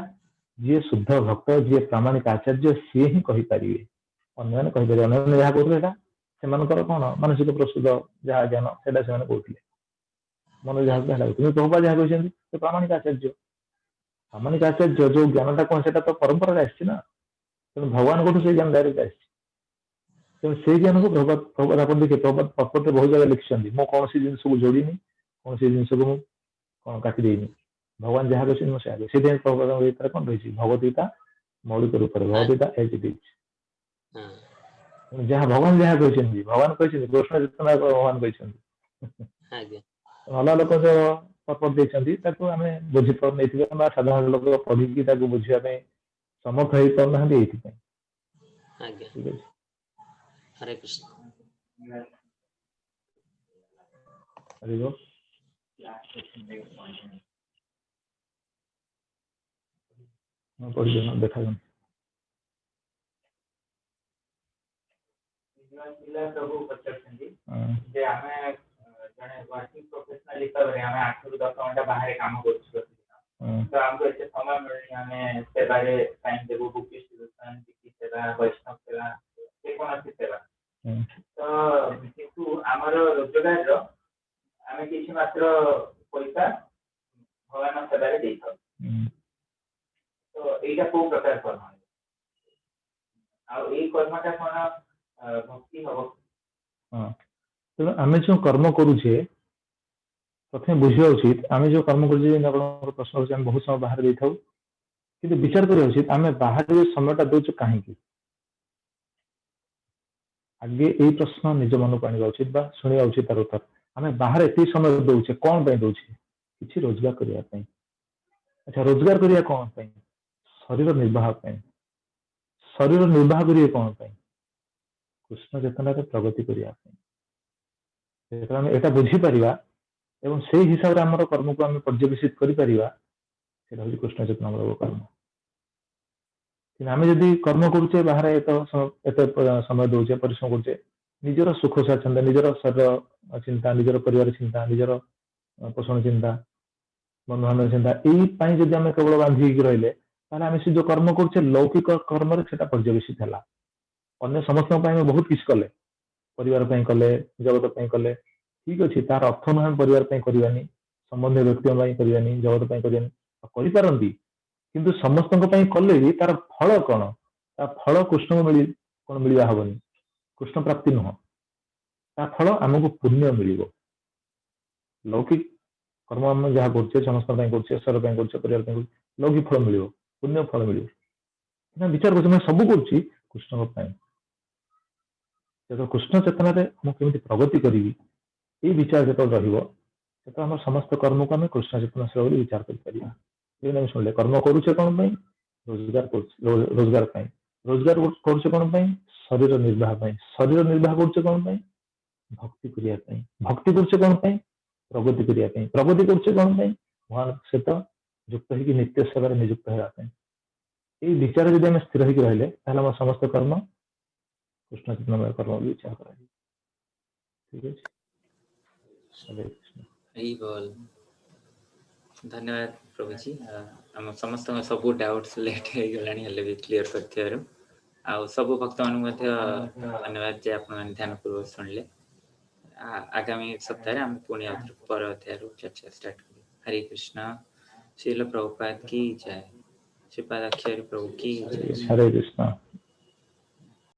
जी शुद्ध भक्त जी प्रामाणिक आचार्य सी ही कहींपारे अन्य कहींपारे अन्य जहाँ कहते से कौन मानसिक प्रस्तुत जहाँ ज्ञान से कहते मन जहाँ तुम्हें प्रभुपाद जहाँ कहते प्रामाणिक आचार्य जो ज्ञानटा कौन से तो परंपरा आसना तेणु भगवान को ज्ञान डायरेक्ट आसो से ज्ञान को प्रभुपाद आप देखिए प्रभुपाद पत्र बहुत जगह लिखिं मो कौन सी जिन को जोड़नी कौन सी जिन को कौन काटिदेनी भगवान जहाँ कहते से प्रभुपाद गीता कौन रही भगवदगीता मौलिक रूप से भगवदगीता एज इट इज जहाँ भगवान जहाँ कहते भगवान कहते कृष्ण चेतना भगवान कहते अलग लोक जो पत्र देते आम बुझीपार नहीं साधारण लोक पढ़ी बुझापी समर्थ हो पाना ठीक है हरे कृष्ण हरि पढ़ी देखा प्रभु पचारछंती जे आमे जने वर्किंग प्रोफेशनल हिसाବରେ ଆମେ 8 ରୁ 10 ଘଣ୍ଟା ବାହାରେ କାମ କରୁଛୁ ପ୍ରତିଦିନ ତ ଆମକୁ ଏତେ ସମୟ ମିଳୁନି ଆମେ ସେବାରେ ଟାଇମ୍ ଦେବୁ ବୁକ୍ ଡିଷ୍ଟ୍ରିବ୍ୟୁସନ କି ସେବା ବୈଷ୍ଣବ ସେବା ଯେକୌଣସି ସେବା ତ କିନ୍ତୁ ଆମର ରୋଜଗାରର ଆମେ କିଛି ମାତ୍ର ପଇସା ଭଗବାନ ସେବାରେ ଦେଇଥାଉ ତ ଏଇଟା କୋଉ ପ୍ରକାର କର୍ମ ଆଉ ଏଇ କର୍ମଟା କ'ଣ भक्ति हम तेणु आम जो कर्म करुचे प्रथम बुझा उचित आम जो कर्म कर प्रश्न होम बहुत समय बाहर दे था कि विचार करा उचित आम बाहर समयटा दौचु कहीं आगे यही प्रश्न निज मन को आने उचित शुणा उचित तार उत्तर आम बाहर एत समय दौचे कौन दौचे कि रोजगार करने अच्छा रोजगार करने कौन शरीर निर्वाह शरीर निर्वाह करेंगे कौन कृष्ण चेतना प्रगति करने यहाँ बुझीपर एवं से हिसाब से आम कर्म को आम पर्यवेक्षित कर कृष्ण चेतना कर्म कि आम जदि कर्म करुचे बाहर एत समय दौचे परिश्रम करुचे निजर सुख स्वाच्छंद निजर शरीर चिंता निजर परिवार चिंता निजर पोषण चिंता बंधु बांधव चिंता यही जदि आम केवल बांधिक रही आम से जो कर्म करुचे लौकिक कर्म से पर्यवेक्षित है अन्य समस्त बहुत किसी कले परिवार कले जगत कले ठीक अच्छे तार अर्थ नुह परिवार करवानी संबंधी व्यक्ति करवानी जगत करपारती किंतु समस्त कले भी तार फल कौन फल कृष्ण को कौन मिलवा हेनी कृष्ण प्राप्ति नुह ता फल आमको पुण्य मिल लौकिक कर्म आम जहाँ कर समस्त शरीर कर लौकिक फल मिल पुण्य फल मिल विचार कर सब कर कृष्ण जो कृष्ण चेतना मुझे प्रगति करी ये विचार जो रम समस्त कर्म को आम कृष्ण चेतना विचार कर शुणिले कर्म करुचे कौन रोजगार रोजगार पाई रोजगार करुचे कौन पाई शरीर निर्वाह पाई शरीर निर्वाह करुचे कौन पाई भक्ति करिया पाई भक्ति करुचे कौन पाई प्रगति करिया पाई प्रगति करुचे कौन पाई भगवान सहित युक्त होगी नित्य सेवा नियुक्त होगा ये विचार जब आम स्थिर होकर रहिले ताहले समस्त कर्म कृष्ण चैतन्य कर्म भी विचार करा ठीक है हरे कृष्ण हरि बोल धन्यवाद प्रभु जी हम समस्त सब डाउट्स लेट हो गलानी हले भी क्लियर करथियारो आ सब भक्त मान मध्य धन्यवाद जे आपण ध्यान पूर्वक सुनले आगामी सप्ताह हम पुणी पर अध्याय चर्चा स्टार्ट करें हरे कृष्ण श्रील प्रभुपाद की जय श्रीपादाचार्य प्रभु की जय हरे कृष्ण।